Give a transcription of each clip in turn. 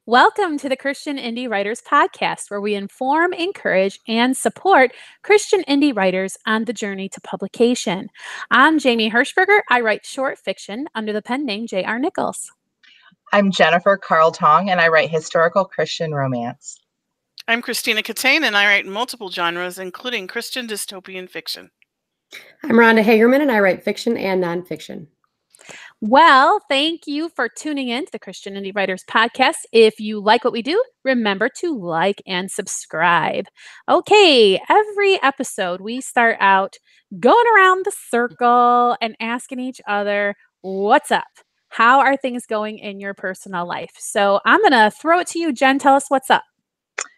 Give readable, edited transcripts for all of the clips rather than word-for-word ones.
Welcome to the Christian Indie Writers Podcast, where we inform, encourage, and support Christian indie writers on the journey to publication. I'm Jamie Hirschberger. I write short fiction under the pen name J.R. Nichols. I'm Jennifer Carl Tong, and I write historical Christian romance. I'm Christina Catane, and I write multiple genres, including Christian dystopian fiction. I'm Rhonda Hagerman, and I write fiction and nonfiction. Well, thank you for tuning in to the Christian Indie Writers Podcast. If you like what we do, remember to like and subscribe. Okay, every episode we start out going around the circle and asking each other, what's up? How are things going in your personal life? So I'm going to throw it to you, Jen. Tell us what's up.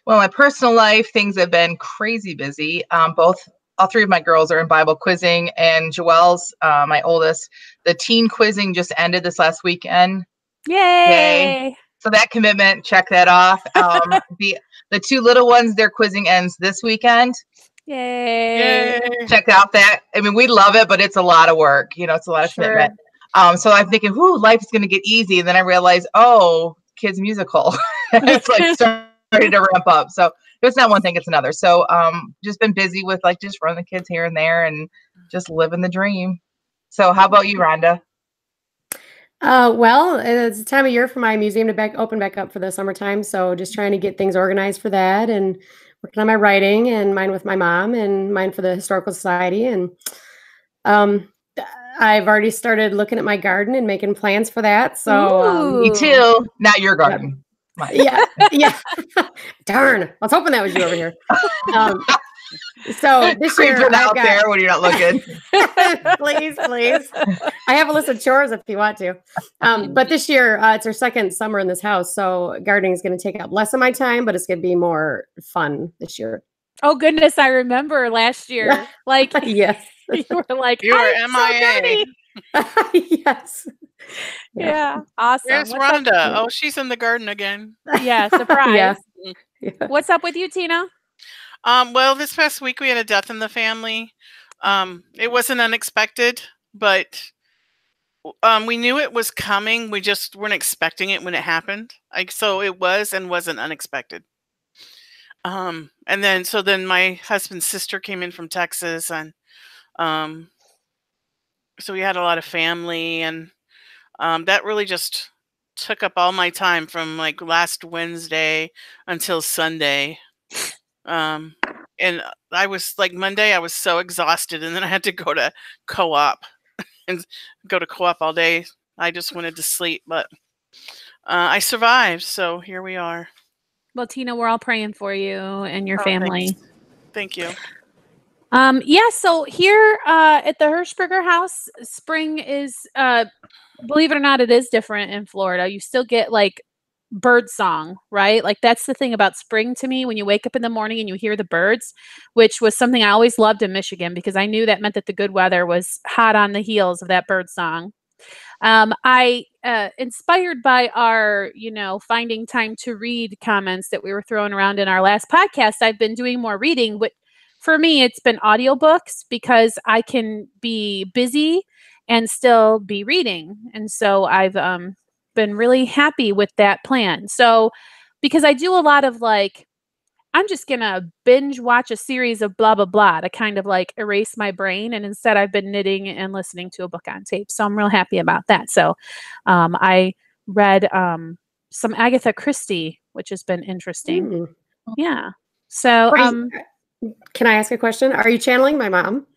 Well, my personal life, things have been crazy busy. All three of my girls are in Bible quizzing, and Joelle's, my oldest, the teen quizzing just ended this last weekend. Yay! So that commitment, check that off. The two little ones, their quizzing ends this weekend. Yay! Check out that. I mean, we love it, but it's a lot of work. You know, it's a lot of commitment. So I'm thinking, life is going to get easy. And then I realized, kids musical. It's like starting to ramp up. So it's not one thing, it's another. So just been busy with just running the kids here and there and just living the dream. So how about you, Rhonda? Well, it's the time of year for my museum to open back up for the summertime. So just trying to get things organized for that and working on my writing and mine with my mom and mine for the Historical Society. And I've already started looking at my garden and making plans for that. So me too. Not your garden. Yeah. Darn. I was hoping that was you over here. So this year out there when you're not looking. please. I have a list of chores if you want to. But this year it's our second summer in this house, so gardening is going to take up less of my time, but it's going to be more fun this year. Oh goodness, I remember last year. Yes, you were like, you were MIA. Yes. Yeah. Awesome. Where's Rhonda? Oh, she's in the garden again. Yeah, surprise. Yeah. What's up with you, Tina? Well, this past week we had a death in the family. It wasn't unexpected, but we knew it was coming. We just weren't expecting it when it happened. So it was and wasn't unexpected. And then my husband's sister came in from Texas, and so we had a lot of family, and that really just took up all my time from last Wednesday until Sunday. And I was Monday, I was so exhausted, and then I had to go to co-op and go to co-op all day. I just wanted to sleep, but I survived. So here we are. Well, Tina, we're all praying for you and your family. Thanks. Thank you. So here at the Hirschberger house, spring is, believe it or not, it is different in Florida. You still get bird song, right? That's the thing about spring to me, when you wake up in the morning and you hear the birds, which was something I always loved in Michigan because I knew that meant that the good weather was hot on the heels of that bird song. I inspired by our, finding time to read comments that we were throwing around in our last podcast, I've been doing more reading. But for me, it's been audiobooks because I can be busy and still be reading. And so I've been really happy with that plan. So because I do a lot of I'm just going to binge watch a series of blah, blah, blah to kind of erase my brain. And instead I've been knitting and listening to a book on tape. So I'm real happy about that. So I read some Agatha Christie, which has been interesting. Mm. Yeah. So can I ask a question? Are you channeling my mom?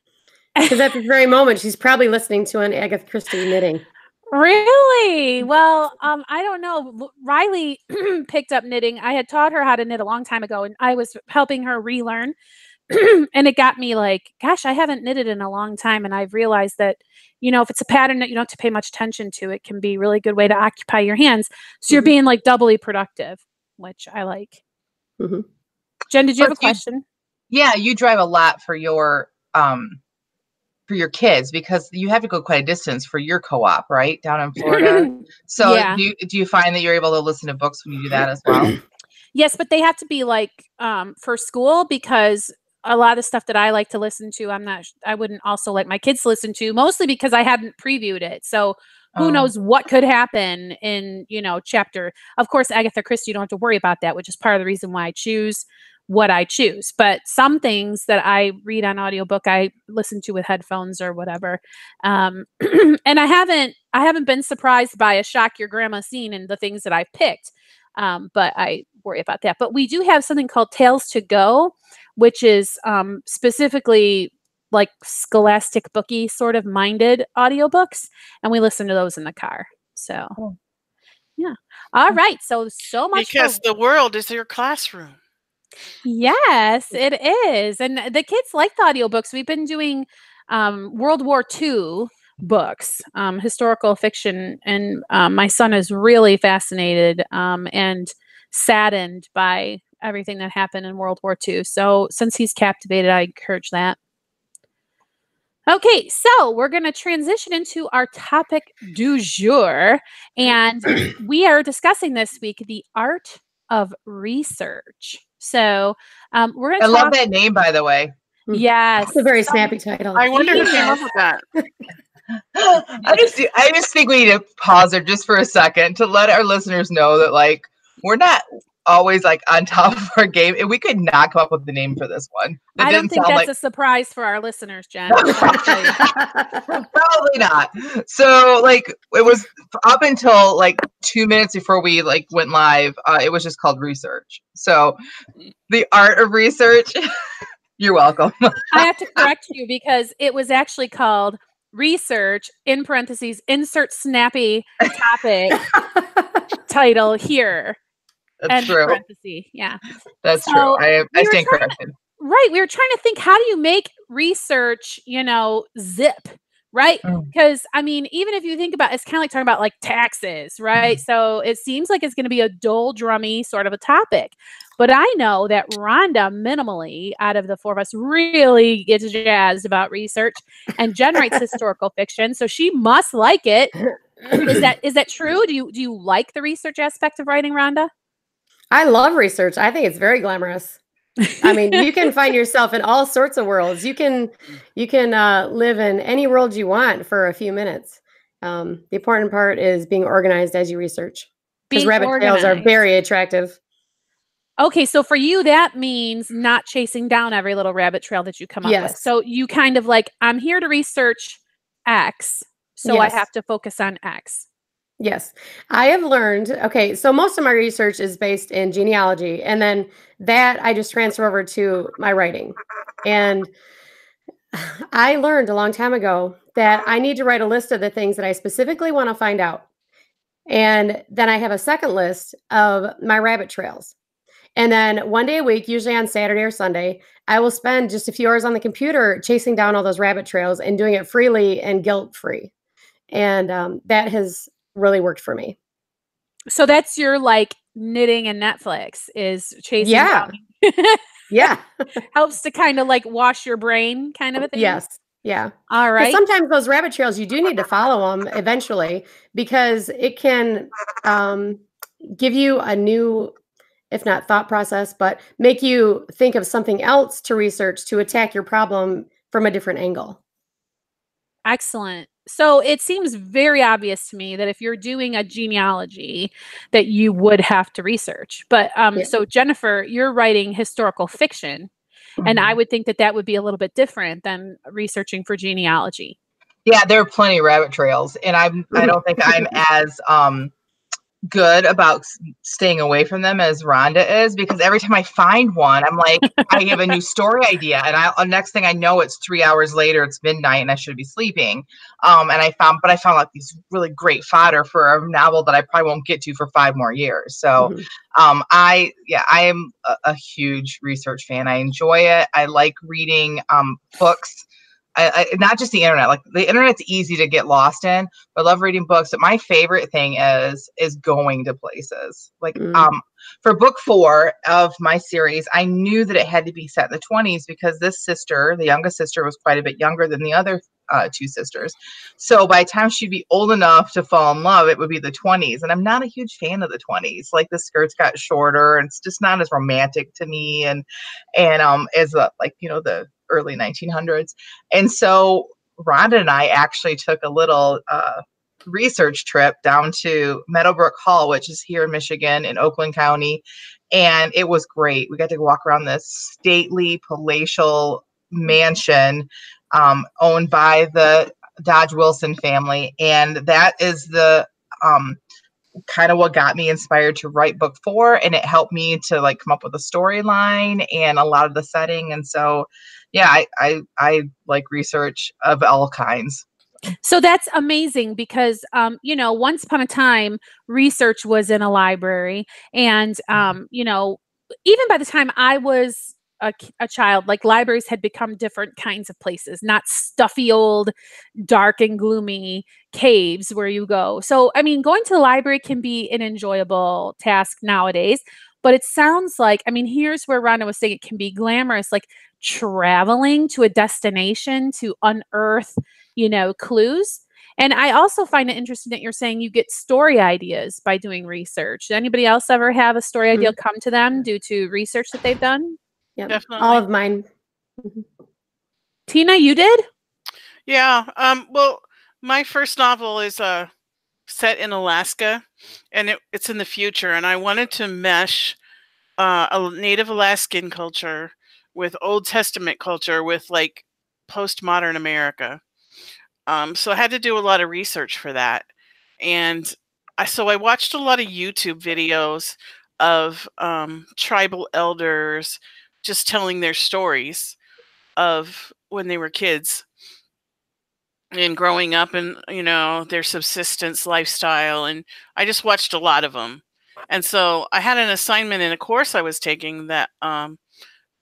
Because at this very moment, she's probably listening to an Agatha Christie knitting. Really? Well, I don't know. Riley picked up knitting. I had taught her how to knit a long time ago, and I was helping her relearn. And it got me gosh, I haven't knitted in a long time. And I've realized that, if it's a pattern that you don't have to pay much attention to, it can be a really good way to occupy your hands. So you're being doubly productive, which I like. Mm-hmm. Jen, did you have a question? Yeah, you drive a lot for your kids because you have to go quite a distance for your co-op, right? Down in Florida. So yeah. do you find that you're able to listen to books when you do that as well? Yes, but they have to be for school, because a lot of stuff that I like to listen to, I wouldn't also like my kids to listen to, mostly because I hadn't previewed it. So who knows what could happen in, chapter. Of course, Agatha Christie, you don't have to worry about that, which is part of the reason why I choose what I choose. But some things that I read on audiobook, I listen to with headphones or whatever. And I haven't been surprised by a shock your grandma scene in the things that I've picked. But I worry about that. But we do have something called Tales to Go, which is specifically like Scholastic booky sort of minded audiobooks. And we listen to those in the car. So, yeah. All right. So much because the world is your classroom. Yes, it is. And the kids like the audiobooks. We've been doing World War II books, historical fiction. And my son is really fascinated and saddened by everything that happened in World War II. So since he's captivated, I encourage that. Okay, so we're going to transition into our topic du jour. And we are discussing this week the art of research. So we're going to love that name, by the way. Yes. It's a very snappy title. I wonder who came up with that. I just think we need to pause there just for a second to let our listeners know that, like, we're not always like on top of our game, and we could not come up with the name for this one. I don't think that's a surprise for our listeners, Jen. Probably not. So, like, it was up until like 2 minutes before we like went live. It was just called research. So, the art of research. You're welcome. I have to correct you because it was actually called research in parentheses insert snappy topic title here. That's true. Yeah. That's true. I stand corrected. Right. We were trying to think, how do you make research, zip, right? Because, I mean, even if you think about it's kind of like talking about like taxes, right? So it seems like it's going to be a dull, drummy sort of a topic. But I know that Rhonda, minimally, out of the four of us, really gets jazzed about research and generates historical fiction. So she must like it. Is that true? Do you like the research aspect of writing, Rhonda? I love research. I think it's very glamorous. I mean, you can find yourself in all sorts of worlds. You can live in any world you want for a few minutes. The important part is being organized as you research, because rabbit trails are very attractive. Okay, so for you, that means not chasing down every little rabbit trail that you come up with. So you kind of like, I'm here to research X, so I have to focus on X. Yes, I have learned. Okay, so most of my research is based in genealogy, and then that I just transfer over to my writing. And I learned a long time ago that I need to write a list of the things that I specifically want to find out. And then I have a second list of my rabbit trails. And then one day a week, usually on Saturday or Sunday, I will spend just a few hours on the computer chasing down all those rabbit trails and doing it freely and guilt-free. And that has really worked for me. So that's your like knitting and Netflix is chasing down. Yeah. Helps to kind of like wash your brain kind of a thing. Yes. Yeah. All right. Sometimes those rabbit trails, you do need to follow them eventually, because it can give you a new, if not thought process, but make you think of something else to research to attack your problem from a different angle. Excellent. So it seems very obvious to me that if you're doing a genealogy that you would have to research. But so Jennifer, you're writing historical fiction, and I would think that would be a little bit different than researching for genealogy. Yeah, there are plenty of rabbit trails, and I don't think I'm as good about staying away from them as Rhonda is, because every time I find one, I'm like, I have a new story idea, and next thing I know, it's 3 hours later, it's midnight, and I should be sleeping. And I found like these really great fodder for a novel that I probably won't get to for 5 more years. So, I am a huge research fan. I enjoy it. I like reading books. I not just the internet. Like, the internet's easy to get lost in, but I love reading books. But my favorite thing is going to places. Like, for book 4 of my series, I knew that it had to be set in the 20s because this sister, the youngest sister, was quite a bit younger than the other 2 sisters. So by the time she'd be old enough to fall in love, it would be the 20s. And I'm not a huge fan of the 20s. Like, the skirts got shorter, and it's just not as romantic to me. And as the early 1900s. And so Rhonda and I actually took a little research trip down to Meadowbrook Hall, which is here in Michigan in Oakland County. And it was great. We got to walk around this stately palatial mansion owned by the Dodge Wilson family. And that is the kind of what got me inspired to write book 4. And it helped me to like come up with a storyline and a lot of the setting. And so, yeah, I like research of all kinds. So that's amazing because, you know, once upon a time, research was in a library. And, you know, even by the time I was a child, like libraries had become different kinds of places, not stuffy old, dark and gloomy caves where you go. So, I mean, going to the library can be an enjoyable task nowadays. But it sounds like, I mean, here's where Rhonda was saying it can be glamorous, like traveling to a destination to unearth, you know, clues. And I also find it interesting that you're saying you get story ideas by doing research. Did anybody else ever have a story idea come to them due to research that they've done? Yeah, Definitely. all of mine. Tina, you did? Yeah. Well, my first novel is set in Alaska, and it's in the future, and I wanted to mesh a Native Alaskan culture with Old Testament culture with like postmodern America. So I had to do a lot of research for that, and I watched a lot of YouTube videos of tribal elders just telling their stories of when they were kids and growing up and, you know, their subsistence lifestyle. And I just watched a lot of them. And so I had an assignment in a course I was taking that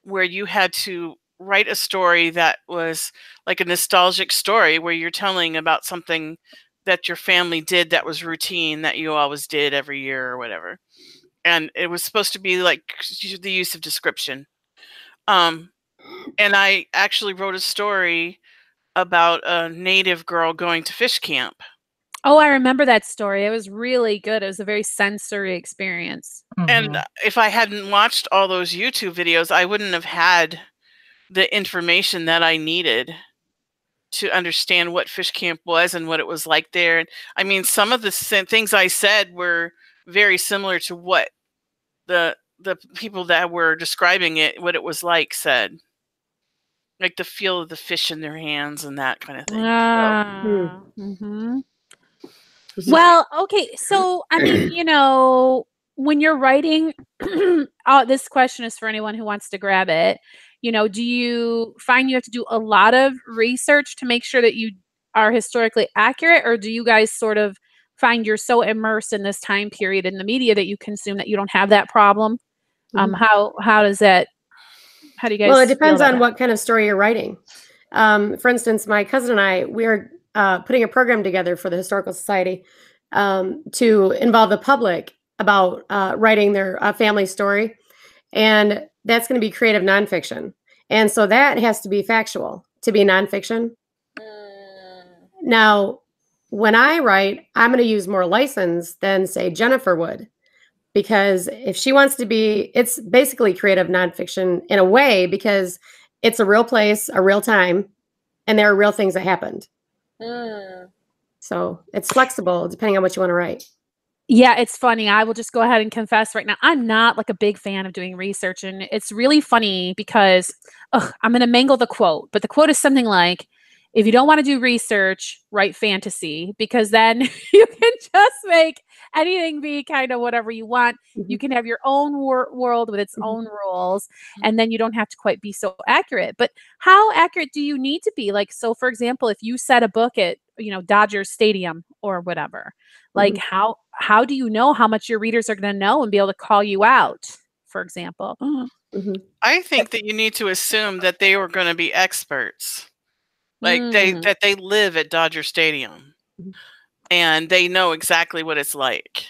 where you had to write a story that was like a nostalgic story where you're telling about something that your family did that was routine that you always did every year or whatever. And it was supposed to be like the use of description. And I actually wrote a story about a native girl going to fish camp. Oh, I remember that story. It was really good. It was a very sensory experience. And if I hadn't watched all those YouTube videos, I wouldn't have had the information that I needed to understand what fish camp was and what it was like there. And I mean, some of the things I said were very similar to what the people that were describing it, what it was like, said. Like the feel of the fish in their hands and that kind of thing. Well, okay. So, I mean, you know, when you're writing, this question is for anyone who wants to grab it. You know, do you find you have to do a lot of research to make sure that you are historically accurate, or do you guys sort of find you're so immersed in this time period in the media that you consume that you don't have that problem? How does that? How do you guys? Well, it depends on what kind of story you're writing. For instance, my cousin and I, we are putting a program together for the Historical Society to involve the public about writing their family story. And that's going to be creative nonfiction. And so that has to be factual to be nonfiction. Now, when I write, I'm going to use more license than, say, Jennifer would. Because if she wants to be, it's basically creative nonfiction in a way because it's a real place, a real time, and there are real things that happened. So it's flexible depending on what you want to write. Yeah, it's funny. I will just go ahead and confess right now. I'm not like a big fan of doing research. And it's really funny because I'm going to mangle the quote. But the quote is something like, if you don't want to do research, write fantasy, because then you can just make anything be kind of whatever you want. You can have your own world with its own rules, and then you don't have to quite be so accurate. But how accurate do you need to be? Like, so for example, if you set a book at, you know, Dodger Stadium or whatever, like how do you know how much your readers are going to know and be able to call you out, for example? I think that you need to assume that they were going to be experts. Like that they live at Dodger Stadium and they know exactly what it's like.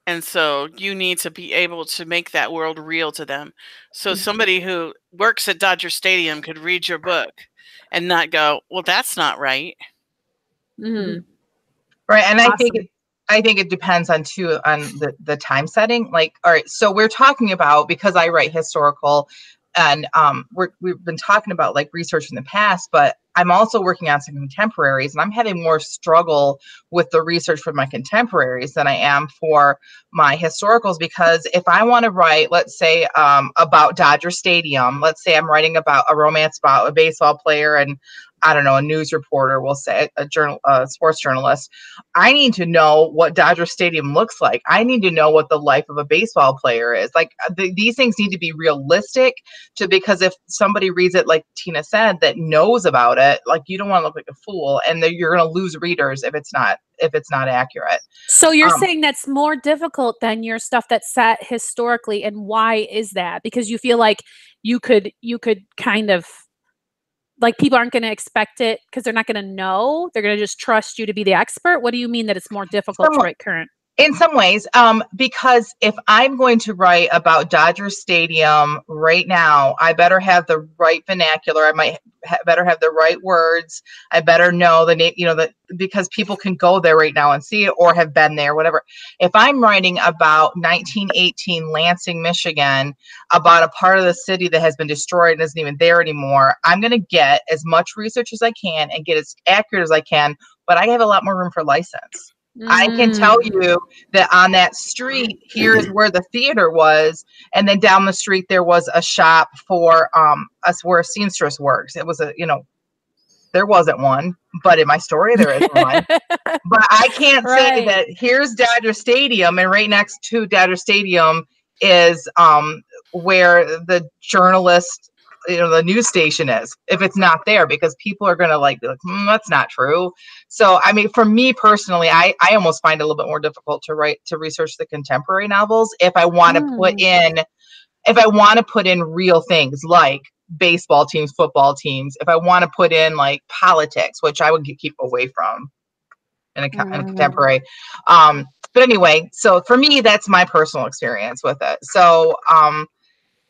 And so you need to be able to make that world real to them. So somebody who works at Dodger Stadium could read your book and not go, well, that's not right. Right. And awesome. I think it depends on the time setting. Like, all right, so we're talking about, because I write historical, And we've been talking about like research in the past, but I'm also working on some contemporaries, and I'm having more struggle with the research for my contemporaries than I am for my historicals. Because if I want to write, let's say, about Dodger Stadium, let's say I'm writing about a romance about a baseball player and, I don't know, a news reporter, we'll say a sports journalist. I need to know what Dodger Stadium looks like. I need to know what the life of a baseball player is. Like these things need to be realistic because if somebody reads it, like Tina said, that knows about it, like you don't want to look like a fool, and you're going to lose readers if it's not accurate. So you're saying that's more difficult than your stuff that's set historically, and why is that? Because you feel like you could kind of, like, people aren't going to expect it because they're not going to know. They're going to just trust you to be the expert. What do you mean that it's more difficult to write current? In some ways, because if I'm going to write about Dodger Stadium right now, I better have the right vernacular. I might better have the right words. I better know the name, because people can go there right now and see it or have been there, whatever. If I'm writing about 1918 Lansing, Michigan, about a part of the city that has been destroyed and isn't even there anymore, I'm going to get as much research as I can and get as accurate as I can, but I have a lot more room for license. I can tell you that on that street, here's where the theater was, and then down the street there was a shop for us where a seamstress works. It was there wasn't one, but in my story there is one. But I can't say that here's Dodger Stadium, and right next to Dodger Stadium is where the journalist, the news station is, if it's not there, because people are going to be like, that's not true. So, I mean, for me personally, I almost find it a little bit more difficult to research the contemporary novels if I want to put in real things like baseball teams, football teams, if I want to put in like politics, which I would keep away from in a contemporary. But anyway, so for me, that's my personal experience with it. So,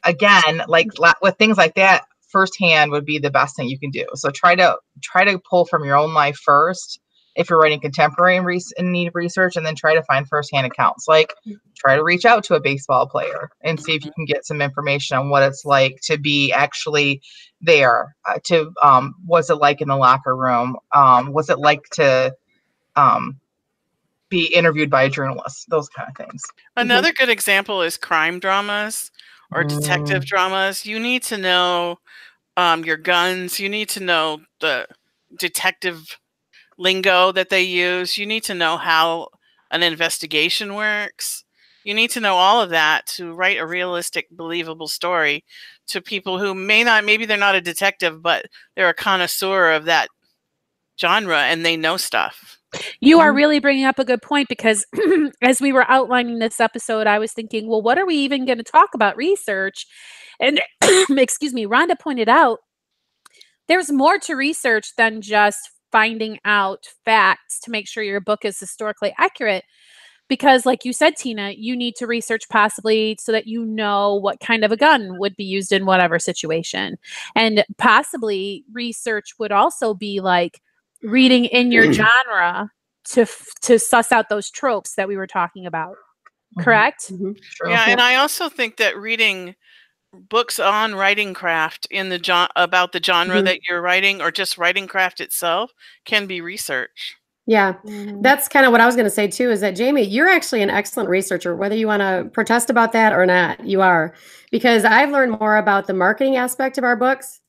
again, like with things like that, firsthand would be the best thing you can do. So try to pull from your own life first if you're writing contemporary and need research, and then try to find firsthand accounts. Like try to reach out to a baseball player and see if you can get some information on what it's like to be actually there. What's it like in the locker room? What's it like to be interviewed by a journalist? Those kind of things. Another good example is crime dramas or detective dramas. You need to know your guns. You need to know the detective lingo that they use. You need to know how an investigation works. You need to know all of that to write a realistic, believable story to people who maybe they're not a detective, but they're a connoisseur of that genre and they know stuff. You are really bringing up a good point, because as we were outlining this episode, I was thinking, well, what are we even going to talk about research? And excuse me, Rhonda pointed out there's more to research than just finding out facts to make sure your book is historically accurate. Because like you said, Tina, you need to research possibly so that you know what kind of a gun would be used in whatever situation. And possibly research would also be like reading in your genre to suss out those tropes that we were talking about. Correct? Yeah, and I also think that reading books on writing craft in about the genre that you're writing, or just writing craft itself, can be research. Yeah, that's kind of what I was going to say too, is that Jamie, you're actually an excellent researcher, whether you want to protest about that or not, you are, because I've learned more about the marketing aspect of our books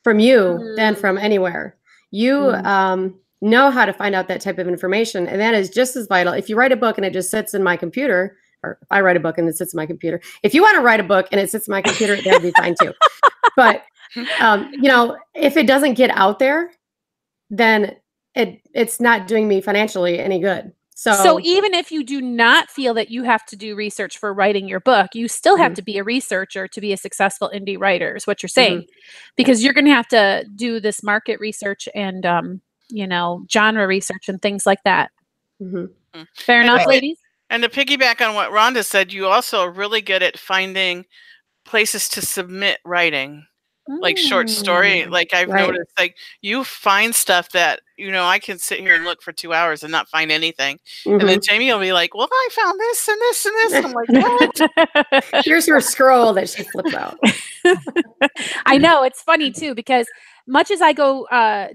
from you than from anywhere. You know how to find out that type of information, and that is just as vital. If you write a book and it just sits in my computer, or I write a book and it sits in my computer, if you want to write a book and it sits in my computer, that would be fine too. But, if it doesn't get out there, then it's not doing me financially any good. So even if you do not feel that you have to do research for writing your book, you still have to be a researcher to be a successful indie writer, is what you're saying, because you're going to have to do this market research and, genre research and things like that. Fair enough, ladies? And to piggyback on what Rhonda said, you also are really good at finding places to submit writing. like short story. Like I've noticed, like you find stuff that, you know, I can sit here and look for 2 hours and not find anything. And then Jamie will be like, well, I found this and this and this. And I'm like, what? Here's your scroll that she flips out. I know, it's funny too, because much as I go,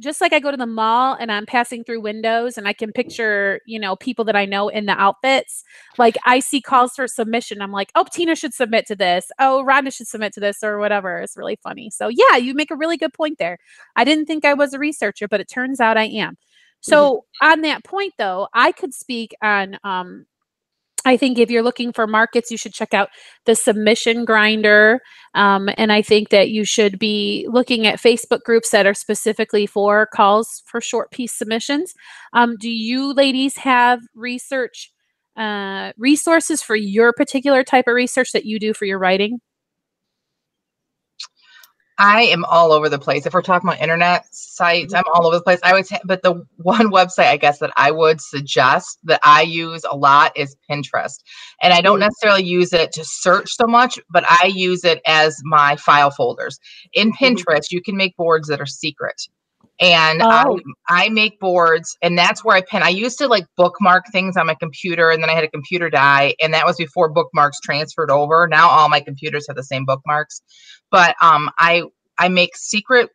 just like I go to the mall and I'm passing through windows and I can picture, you know, people that I know in the outfits, like I see calls for submission. I'm like, oh, Tina should submit to this. Oh, Rhonda should submit to this or whatever. It's really funny. So yeah, you make a really good point there. I didn't think I was a researcher, but it turns out I am. So on that point though, I could speak on, I think if you're looking for markets, you should check out the submission grinder. And I think that you should be looking at Facebook groups that are specifically for calls for short piece submissions. Do you ladies have research resources for your particular type of research that you do for your writing? I am all over the place. If we're talking about internet sites, I'm all over the place. I would say, but the one website I guess that I would suggest that I use a lot is Pinterest. And I don't necessarily use it to search so much, but I use it as my file folders. In Pinterest, you can make boards that are secret. And I make boards, and that's where I pin. I used to like bookmark things on my computer, and then I had a computer die, and that was before bookmarks transferred over. Now all my computers have the same bookmarks. But I make secret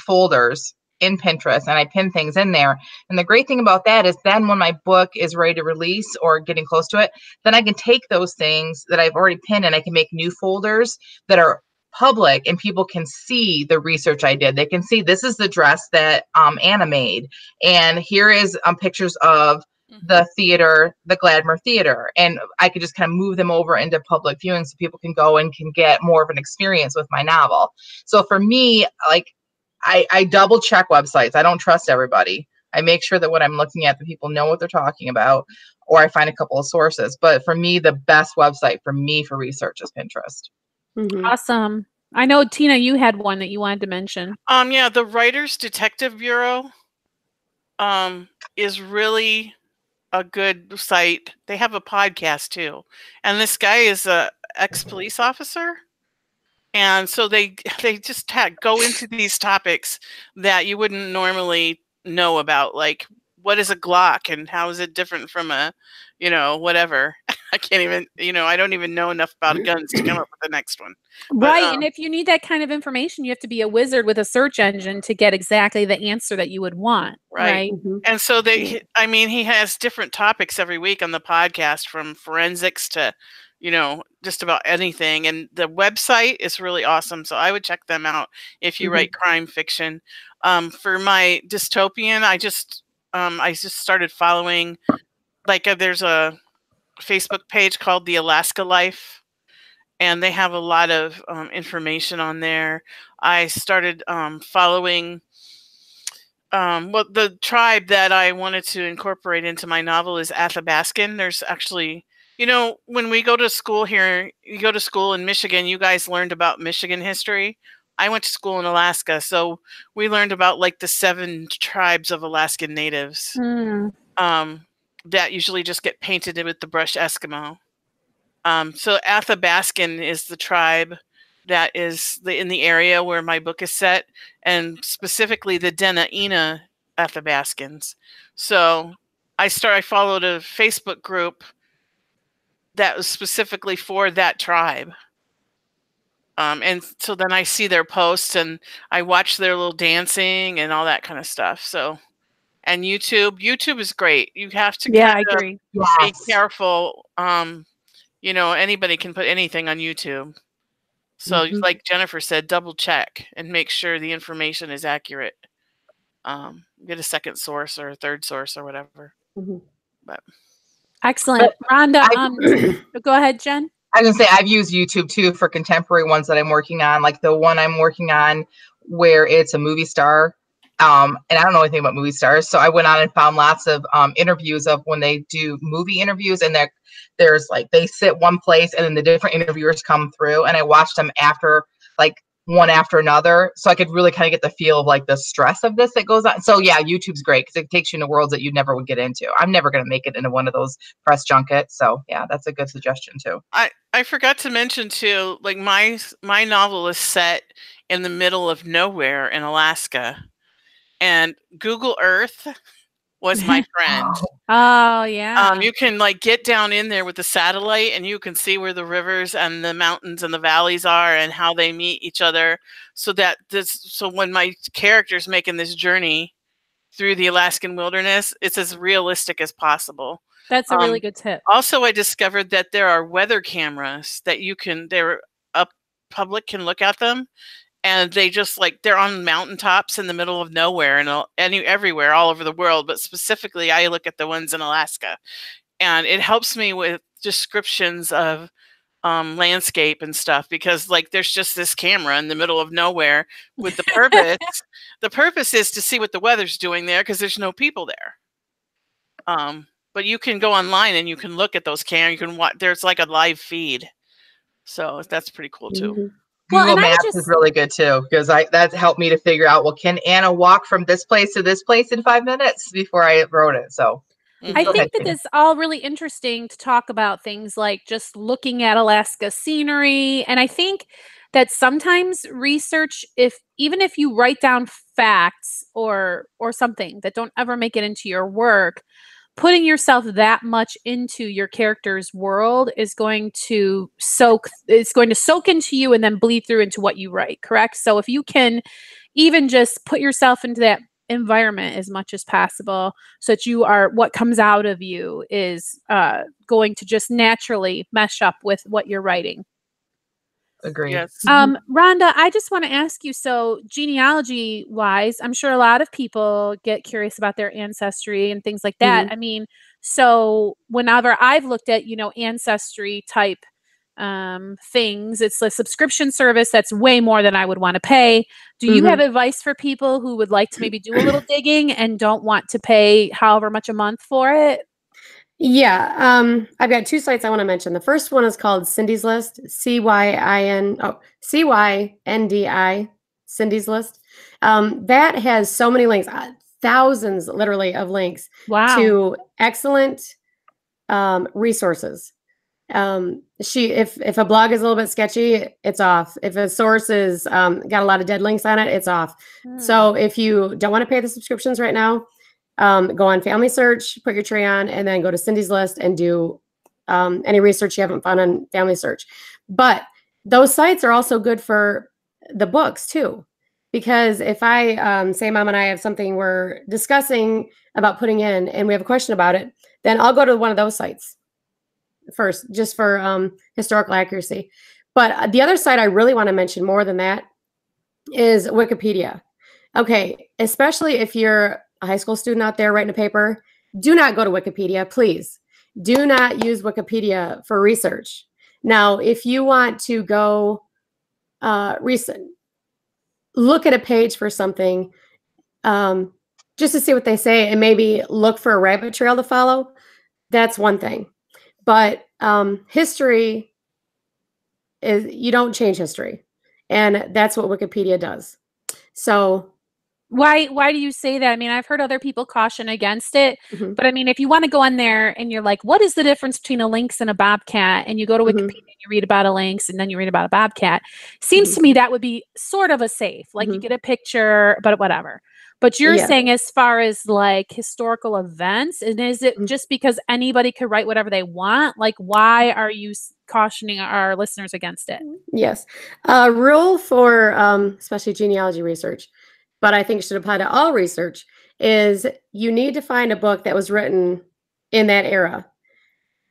folders in Pinterest, and I pin things in there. And the great thing about that is then when my book is ready to release or getting close to it, then I can take those things that I've already pinned and I can make new folders that are public, and people can see the research I did. They can see this is the dress that Anna made, and here is pictures of the theater, the Gladmer Theater, and I could just kind of move them over into public viewing so people can go and can get more of an experience with my novel. So for me, like I double check websites. I don't trust everybody. I make sure that what I'm looking at, the people know what they're talking about, or I find a couple of sources. But for me, the best website for me for research is Pinterest. Awesome. I know, Tina, you had one that you wanted to mention. Yeah, the Writers Detective Bureau is really a good site. They have a podcast too, and this guy is a ex-police officer, and so they just go into these topics that you wouldn't normally know about, like what is a Glock and how is it different from a, you know, whatever. I can't even, you know, I don't even know enough about guns to come up with the next one. Right. But, and if you need that kind of information, you have to be a wizard with a search engine to get exactly the answer that you would want. Right. And so I mean, he has different topics every week on the podcast, from forensics to, you know, just about anything. And the website is really awesome. So I would check them out if you write crime fiction. For my dystopian, I just started following, like there's a Facebook page called The Alaska Life, and they have a lot of information on there. I started following the tribe that I wanted to incorporate into my novel is Athabascan. There's actually, you know, when we go to school here, you go to school in Michigan, you guys learned about Michigan history. I went to school in Alaska, so we learned about like the 7 tribes of Alaskan natives. That usually just get painted with the brush Eskimo. So Athabascan is the tribe that is in the area where my book is set, and specifically the Dena'ina Athabascans. So I followed a Facebook group that was specifically for that tribe. And so then I see their posts and I watch their little dancing and all that kind of stuff. So, and YouTube is great. You have to I agree. Be careful. You know, anybody can put anything on YouTube. So like Jennifer said, double check and make sure the information is accurate. Get a second source or a third source or whatever. But excellent. Rhonda, go ahead, Jen. I was gonna say I've used YouTube too for contemporary ones that I'm working on, like the one I'm working on where it's a movie star. And I don't know anything about movie stars, so I went on and found lots of interviews of when they do movie interviews, and there's like they sit one place and then the different interviewers come through, and I watched them after, like one after another, so I could really kind of get the feel of like the stress of this that goes on. So yeah, YouTube's great because it takes you into worlds that you never would get into. I'm never going to make it into one of those press junkets, so yeah, that's a good suggestion too. I forgot to mention too, like my novel is set in the middle of nowhere in Alaska, and Google Earth was my friend. Oh yeah. You can like get down in there with the satellite and you can see where the rivers and the mountains and the valleys are and how they meet each other, so when my character's making this journey through the Alaskan wilderness, it's as realistic as possible. That's a really good tip. Also, I discovered that there are weather cameras that public can look at them, and they just they're on mountaintops in the middle of nowhere and everywhere all over the world. But specifically, I look at the ones in Alaska, and it helps me with descriptions of landscape and stuff, because there's just this camera in the middle of nowhere with the purpose. The purpose is to see what the weather's doing there, because there's no people there. But you can go online and you can look at those cameras. You can watch. There's like a live feed, so that's pretty cool too. Mm-hmm. Google Maps is really good too, because that helped me to figure out, well, can Anna walk from this place to this place in 5 minutes before I wrote it? So I think that it's all really interesting to talk about things like just looking at Alaska scenery. And I think that sometimes research, even if you write down facts or something that don't ever make it into your work, putting yourself that much into your character's world is going to soak into you and then bleed through into what you write, correct? So if you can even just put yourself into that environment as much as possible, so that what comes out of you is going to just naturally mesh up with what you're writing. Agree. Yes. Rhonda, I just want to ask you, so genealogy wise, I'm sure a lot of people get curious about their ancestry and things like that. I mean, so whenever I've looked at, ancestry type things, it's a subscription service that's way more than I would want to pay. Do you have advice for people who would like to maybe do a little digging and don't want to pay however much a month for it? Yeah, I've got 2 sites I want to mention. The first one is called Cindy's List, CYNDI, Cindy's List. That has so many links, thousands literally of links to excellent resources. If a blog is a little bit sketchy, it's off. If a source is got a lot of dead links on it, it's off. So if you don't want to pay the subscriptions right now, go on Family Search, put your tree on, and then go to Cindy's List and do any research you haven't found on Family Search. But those sites are also good for the books too, because if I say Mom and I have something we're discussing about putting in and we have a question about it, then I'll go to one of those sites first, just for historical accuracy. But the other site I really want to mention more than that is Wikipedia. Okay, especially if you're a high school student out there writing a paper, do not go to Wikipedia, please. Do not use Wikipedia for research. Now, if you want to go look at a page for something, just to see what they say and maybe look for a rabbit trail to follow, that's one thing. But history is, you don't change history. And that's what Wikipedia does. So why do you say that? I mean, I've heard other people caution against it, but I mean, if you want to go on there and you're like, what is the difference between a lynx and a bobcat? And you go to Wikipedia and you read about a lynx and then you read about a bobcat. Seems to me that would be sort of a safe, like you get a picture, but whatever. But you're saying as far as like historical events, and is it just because anybody could write whatever they want? Like, why are you cautioning our listeners against it? Yes. Rule for especially genealogy research, but I think it should apply to all research, is you need to find a book that was written in that era.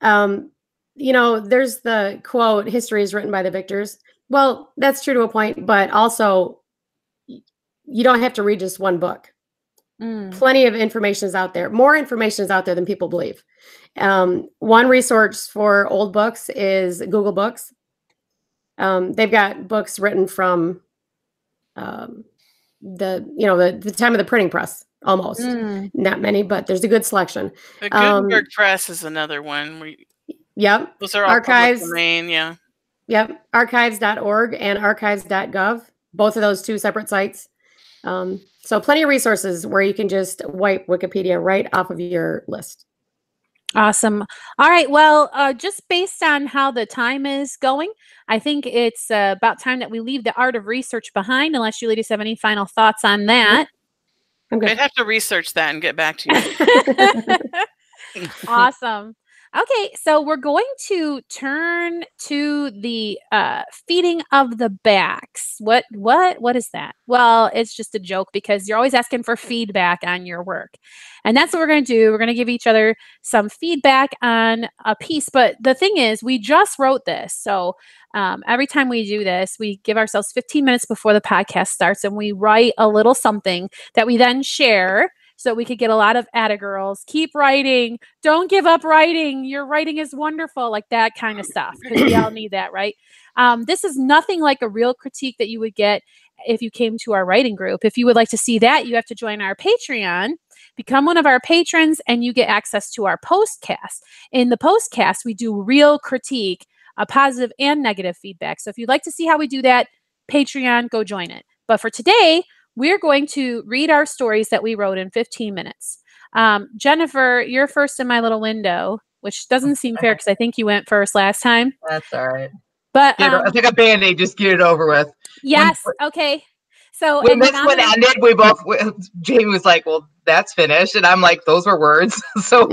There's the quote, history is written by the victors. Well, that's true to a point, but also you don't have to read just one book. Plenty of information is out there. More information is out there than people believe. One resource for old books is Google Books. They've got books written from the time of the printing press, almost. Not many, but there's a good selection. The Gutenberg Press is another one. Yep. Those are all archives. Public domain, yeah. Yep. Archives.org and archives.gov. both of those two separate sites. So plenty of resources where you can just wipe Wikipedia right off of your list. Awesome. All right. Well, just based on how the time is going, I think it's about time that we leave the art of research behind, unless you ladies have any final thoughts on that. I'm good. I'd have to research that and get back to you. Awesome. Okay, so we're going to turn to the feeding of the backs. What is that? Well, it's just a joke because you're always asking for feedback on your work. And that's what we're going to do. We're going to give each other some feedback on a piece. But the thing is, we just wrote this. So every time we do this, we give ourselves 15 minutes before the podcast starts and we write a little something that we then share so we could get a lot of atta girls. Keep writing. Don't give up writing. Your writing is wonderful. Like that kind of stuff. Because we all need that, right? This is nothing like a real critique that you would get if you came to our writing group. If you would like to see that, you have to join our Patreon, become one of our patrons, and you get access to our postcast. In the postcast, we do real critique, positive and negative feedback. So if you'd like to see how we do that, Patreon, go join it. But for today, we're going to read our stories that we wrote in 15 minutes. Jennifer, you're first in my little window, which doesn't seem fair because I think you went first last time. That's all right. But it's like a Band-Aid, just get it over with. Yes. Okay. So when this one ended, Jamie was like, well, that's finished. And I'm like, those were words. So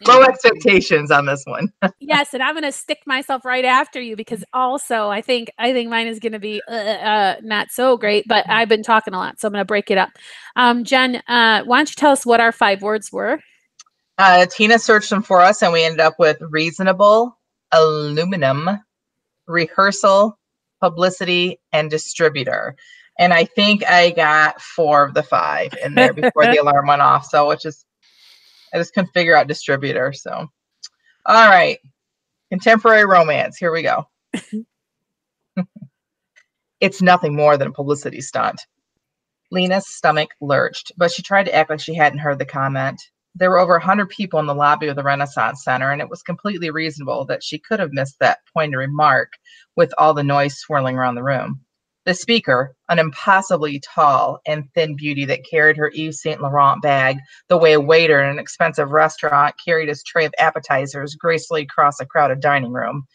low expectations on this one. Yes. And I'm going to stick myself right after you because also I think mine is going to be not so great, but I've been talking a lot. So I'm going to break it up. Jen, why don't you tell us what our 5 words were? Tina searched them for us and we ended up with reasonable, aluminum, rehearsal, publicity, and distributor. And I think I got 4 of the 5 in there before the alarm went off. So I just couldn't figure out distributor. So, all right. Contemporary romance. Here we go. It's nothing more than a publicity stunt. Lena's stomach lurched, but she tried to act like she hadn't heard the comment. There were over 100 people in the lobby of the Renaissance Center, and it was completely reasonable that she could have missed that pointed remark with all the noise swirling around the room. The speaker, an impossibly tall and thin beauty that carried her Yves Saint Laurent bag the way a waiter in an expensive restaurant carried his tray of appetizers gracefully across a crowded dining room,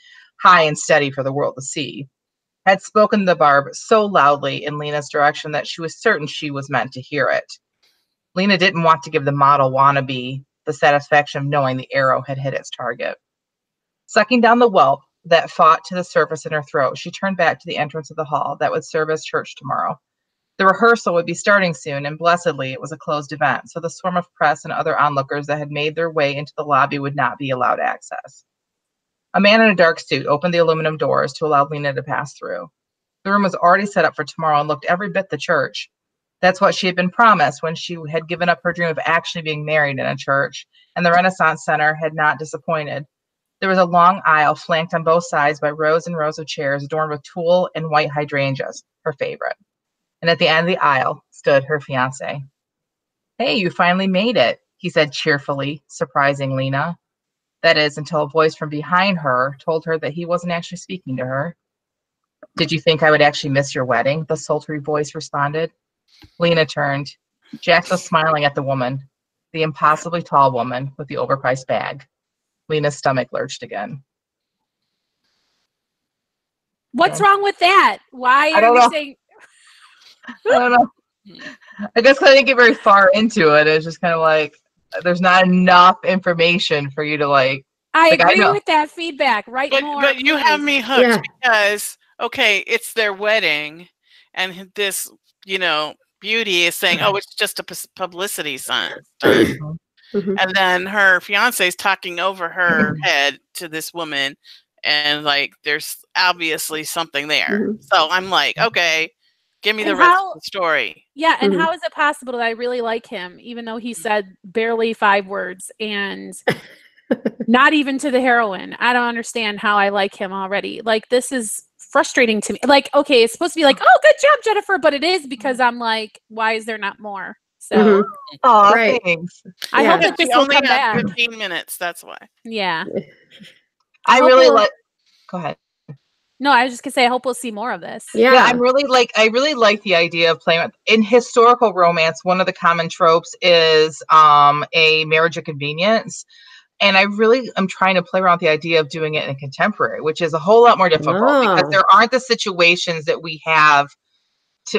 high and steady for the world to see, had spoken the barb so loudly in Lena's direction that she was certain she was meant to hear it. Lena didn't want to give the model wannabe the satisfaction of knowing the arrow had hit its target. Sucking down the whelp that fought to the surface in her throat, she turned back to the entrance of the hall that would serve as church tomorrow. The rehearsal would be starting soon, and blessedly it was a closed event, so the swarm of press and other onlookers that had made their way into the lobby would not be allowed access. A man in a dark suit opened the aluminum doors to allow Lena to pass through. The room was already set up for tomorrow and looked every bit the church. That's what she had been promised when she had given up her dream of actually being married in a church, and the Renaissance Center had not disappointed. There was a long aisle flanked on both sides by rows and rows of chairs adorned with tulle and white hydrangeas, her favorite. And at the end of the aisle stood her fiancé. "Hey, you finally made it," he said cheerfully, surprising Lena. That is, until a voice from behind her told her that he wasn't actually speaking to her. "Did you think I would actually miss your wedding?" the sultry voice responded. Lena turned. Jax was smiling at the woman, the impossibly tall woman with the overpriced bag. Lena's stomach lurched again. What's wrong with that? Why I are don't you know. saying? I don't know. I guess I didn't get very far into it. It's just kind of like there's not enough information for you to like. I Like, I agree know. with that feedback. Write more. But you have please. me hooked Yeah. because, okay, it's their wedding, and this, beauty is saying, oh, it's just a publicity stunt. Mhm. And then her fiance is talking over her head to this woman, and like there's obviously something there. Mhm. So I'm like, okay, give me the And rest how- of the story. Yeah, and Mhm. how is it possible that I really like him, even though he said barely 5 words and not even to the heroine? I don't understand how I like him already. Like, this is frustrating to me. Like, okay, it's supposed to be like, oh, good job, Jennifer, but it is because I'm like, why is there not more? So Mhm. Oh, Right. thanks. I Yeah. hope that She this will only come had back. 15 minutes. That's why. Yeah. I hope really we'll- like. Go ahead. No, I was just gonna say I hope we'll see more of this. Yeah, Yeah. I really like the idea of playing in historical romance. One of the common tropes is a marriage of convenience. And I really am trying to play around with the idea of doing it in contemporary, which is a whole lot more difficult because there aren't the situations that we have.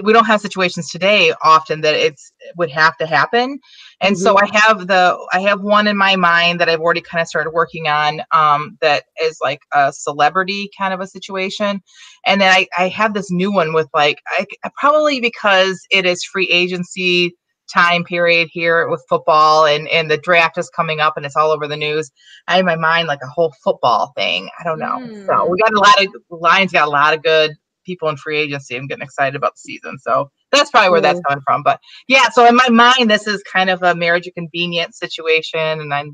We don't have situations today often that it would have to happen. And so I have one in my mind that I've already kind of started working on that is like a celebrity kind of a situation. And then I have this new one with like, probably because it is free agency time period here with football and the draft is coming up and it's all over the news. I have in my mind like a whole football thing. I don't know. So we got Lions got a lot of good people in free agency. I'm getting excited about the season. So that's probably where that's coming from. But yeah, so in my mind, this is kind of a marriage of convenience situation. And I'm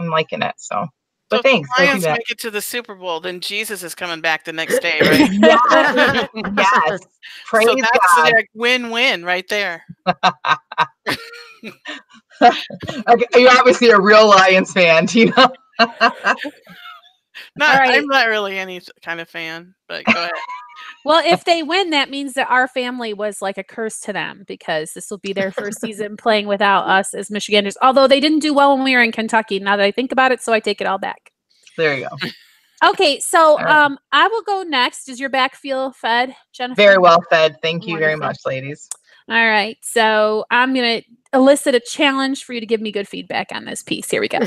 liking it. So, but thanks. If Lions make it to the Super Bowl, then Jesus is coming back the next day, right? Yes. Praise so that's God. Like win-win right there. Okay, you're obviously a real Lions fan, you know? I'm not really any kind of fan, but go ahead. Well, if they win, that means that our family was like a curse to them because this will be their first season playing without us as Michiganders. Although they didn't do well when we were in Kentucky. Now that I think about it, so I take it all back. There you go. Okay, so I will go next. Does your back feel fed, Jennifer? Very well fed. Thank you very much, ladies. All right, so I'm going to elicit a challenge for you to give me good feedback on this piece. Here we go.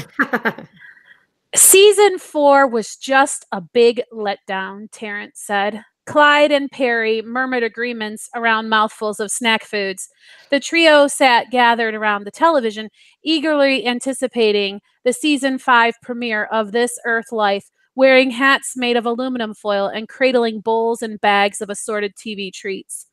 Season 4 was just a big letdown, Terrence said. Clyde and Perry murmured agreements around mouthfuls of snack foods. The trio sat gathered around the television, eagerly anticipating the season 5 premiere of This Earth Life, wearing hats made of aluminum foil and cradling bowls and bags of assorted TV treats.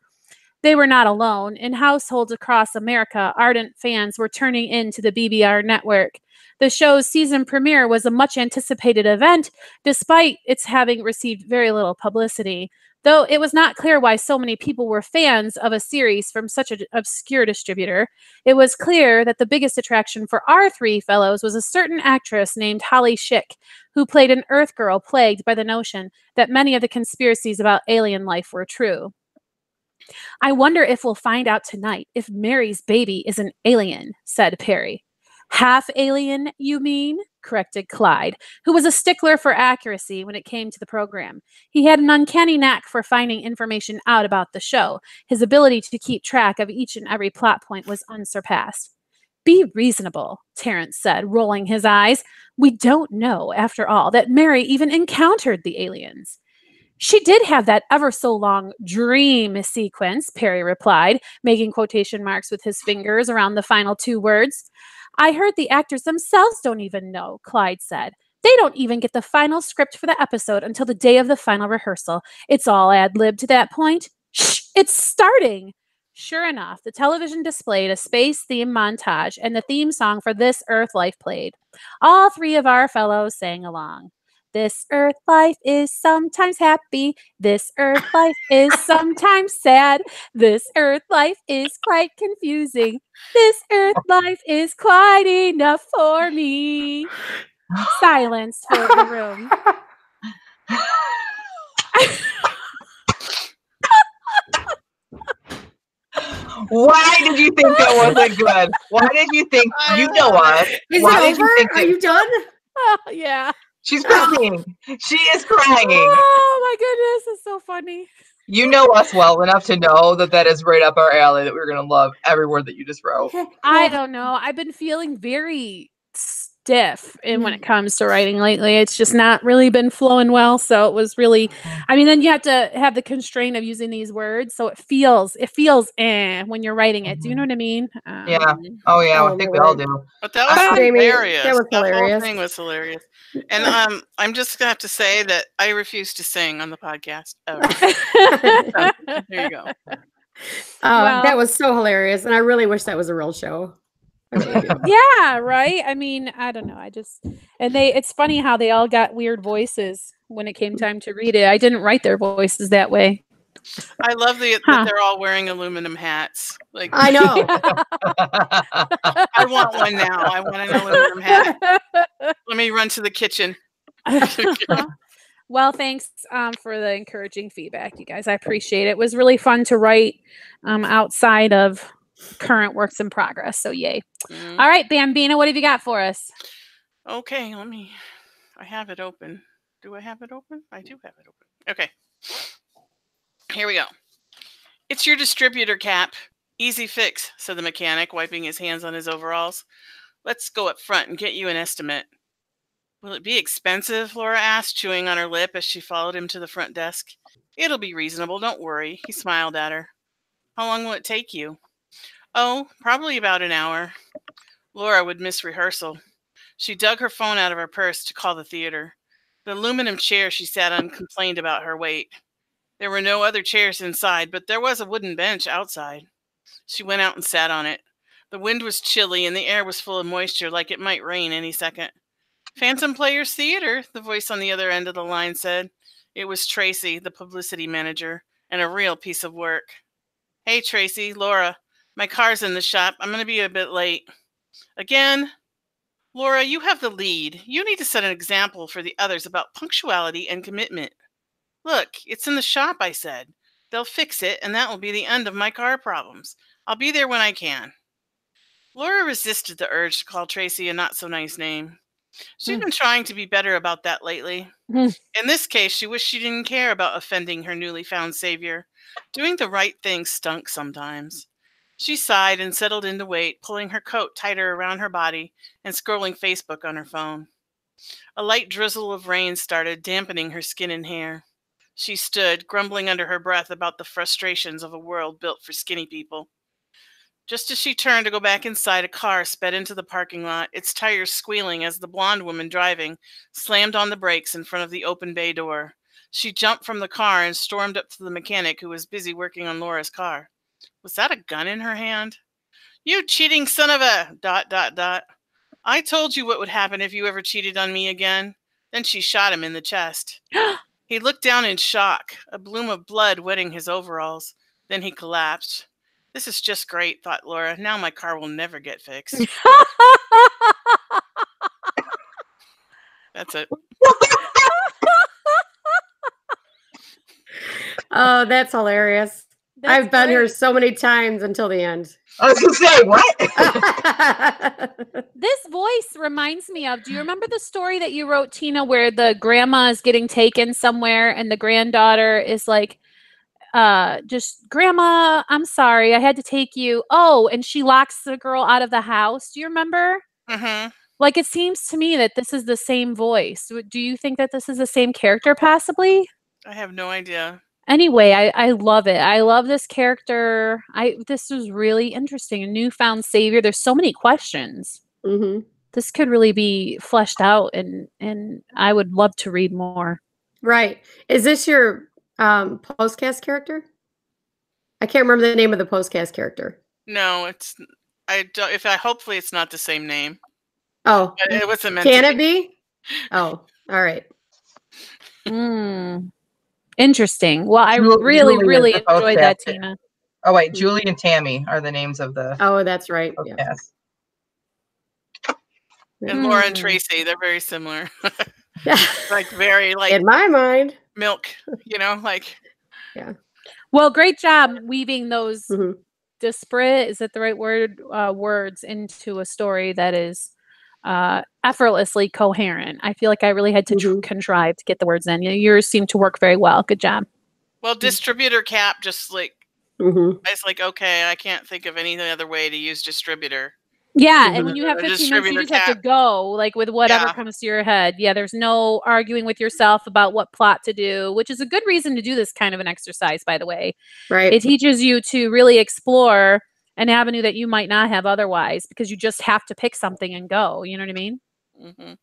They were not alone. In households across America, ardent fans were turning into the BBR network. The show's season premiere was a much anticipated event, despite its having received very little publicity. Though it was not clear why so many people were fans of a series from such an obscure distributor, it was clear that the biggest attraction for our three fellows was a certain actress named Holly Schick, who played an Earth girl plagued by the notion that many of the conspiracies about alien life were true. I wonder if we'll find out tonight if Mary's baby is an alien, said Perry. Half alien, you mean? Corrected Clyde, who was a stickler for accuracy when it came to the program. He had an uncanny knack for finding information out about the show. His ability to keep track of each and every plot point was unsurpassed. Be reasonable, Terrence said, rolling his eyes. We don't know, after all, that Mary even encountered the aliens. She did have that ever so long dream sequence, Perry replied, making quotation marks with his fingers around the final two words. I heard the actors themselves don't even know, Clyde said. They don't even get the final script for the episode until the day of the final rehearsal. It's all ad-lib to that point. Shh, it's starting. Sure enough, the television displayed a space theme montage and the theme song for This Earth Life played. All three of our fellows sang along. This earth life is sometimes happy. This earth life is sometimes sad. This earth life is quite confusing. This earth life is quite enough for me. Silence filled the room. Why did you think that wasn't good? Why did you think you know us? Is Why it did you over? think Are you done? Oh, yeah. She's crying. She is crying. Oh, my goodness. It's so funny. You know us well enough to know that that is right up our alley, that we're going to love every word that you just wrote. I don't know. I've been feeling very stiff when it comes to writing lately. It's just not really been flowing well. So it was really, I mean, then you have to have the constraint of using these words. So it feels when you're writing it. Do you know what I mean? Yeah. Oh, yeah. I think we all do. But that was hilarious. That was hilarious. The whole thing was hilarious. And I'm just going to have to say that I refuse to sing on the podcast. So, there you go. That was so hilarious. And I really wish that was a real show. Yeah, right. I mean, I don't know. It's funny how they all got weird voices when it came time to read it. I didn't write their voices that way. I love that they're all wearing aluminum hats. Like, I know. I want one now. I want an aluminum hat. Let me run to the kitchen. Well, thanks for the encouraging feedback, you guys. I appreciate it. It was really fun to write outside of current works in progress. So yay. Mm. All right, Bambina, what have you got for us? Okay, I have it open. Do I have it open? I do have it open. Okay. Here we go. It's your distributor cap. Easy fix, said the mechanic, wiping his hands on his overalls. Let's go up front and get you an estimate. Will it be expensive? Laura asked, chewing on her lip as she followed him to the front desk. It'll be reasonable, don't worry, he smiled at her. How long will it take you? Oh, probably about an hour. Laura would miss rehearsal. She dug her phone out of her purse to call the theater. The aluminum chair she sat on complained about her weight. There were no other chairs inside, but there was a wooden bench outside. She went out and sat on it. The wind was chilly and the air was full of moisture, like it might rain any second. Phantom Players Theater, the voice on the other end of the line said. It was Tracy, the publicity manager, and a real piece of work. Hey, Tracy, Laura, my car's in the shop. I'm going to be a bit late. Again? Laura, you have the lead. You need to set an example for the others about punctuality and commitment. Look, it's in the shop, I said. They'll fix it, and that will be the end of my car problems. I'll be there when I can. Laura resisted the urge to call Tracy a not-so-nice name. She'd been trying to be better about that lately. In this case, she wished she didn't care about offending her newly found savior. Doing the right thing stunk sometimes. She sighed and settled in to wait, pulling her coat tighter around her body and scrolling Facebook on her phone. A light drizzle of rain started, dampening her skin and hair. She stood, grumbling under her breath about the frustrations of a world built for skinny people. Just as she turned to go back inside, a car sped into the parking lot, its tires squealing as the blonde woman driving slammed on the brakes in front of the open bay door. She jumped from the car and stormed up to the mechanic who was busy working on Laura's car. Was that a gun in her hand? You cheating son of a ... I told you what would happen if you ever cheated on me again. Then she shot him in the chest. He looked down in shock, a bloom of blood wetting his overalls. Then he collapsed. This is just great, thought Laura. Now my car will never get fixed. That's it. Oh, that's hilarious. I've been here so many times until the end. I was going to say, what? This voice reminds me of, do you remember the story that you wrote, Tina, where the grandma is getting taken somewhere and the granddaughter is like, just, Grandma, I'm sorry, I had to take you. Oh, and she locks the girl out of the house. Do you remember? Mm-hmm. Like, it seems to me that this is the same voice. Do you think that this is the same character, possibly? I have no idea. Anyway, I love it. I love this character. This was really interesting. A newfound savior. There's so many questions. Mm-hmm. This could really be fleshed out, and I would love to read more. Right. Is this your postcast character? I can't remember the name of the postcast character. No, it's. I don't. Hopefully it's not the same name. Oh, But it wasn't meant. Can it be? Oh, all right. Interesting. Well, I really enjoyed that, Tina. Oh wait, Julie and Tammy are the names of the. Oh, that's right. Yes. And Laura and Tracy, they're very similar. Like very like in my mind. Milk, like. Yeah. Well, great job weaving those disparate, is that the right word, words into a story that is effortlessly coherent. I feel like I really had to contrive to get the words in. Yours seem to work very well. Good job. Well, distributor cap, just like, it's like, okay, I can't think of any other way to use distributor. Yeah, and when you have 15 minutes, you just have to go, like, with whatever comes to your head. Yeah, there's no arguing with yourself about what plot to do, which is a good reason to do this kind of an exercise, by the way. Right. It teaches you to really explore an avenue that you might not have otherwise, because you just have to pick something and go. You know what I mean? Mm-hmm.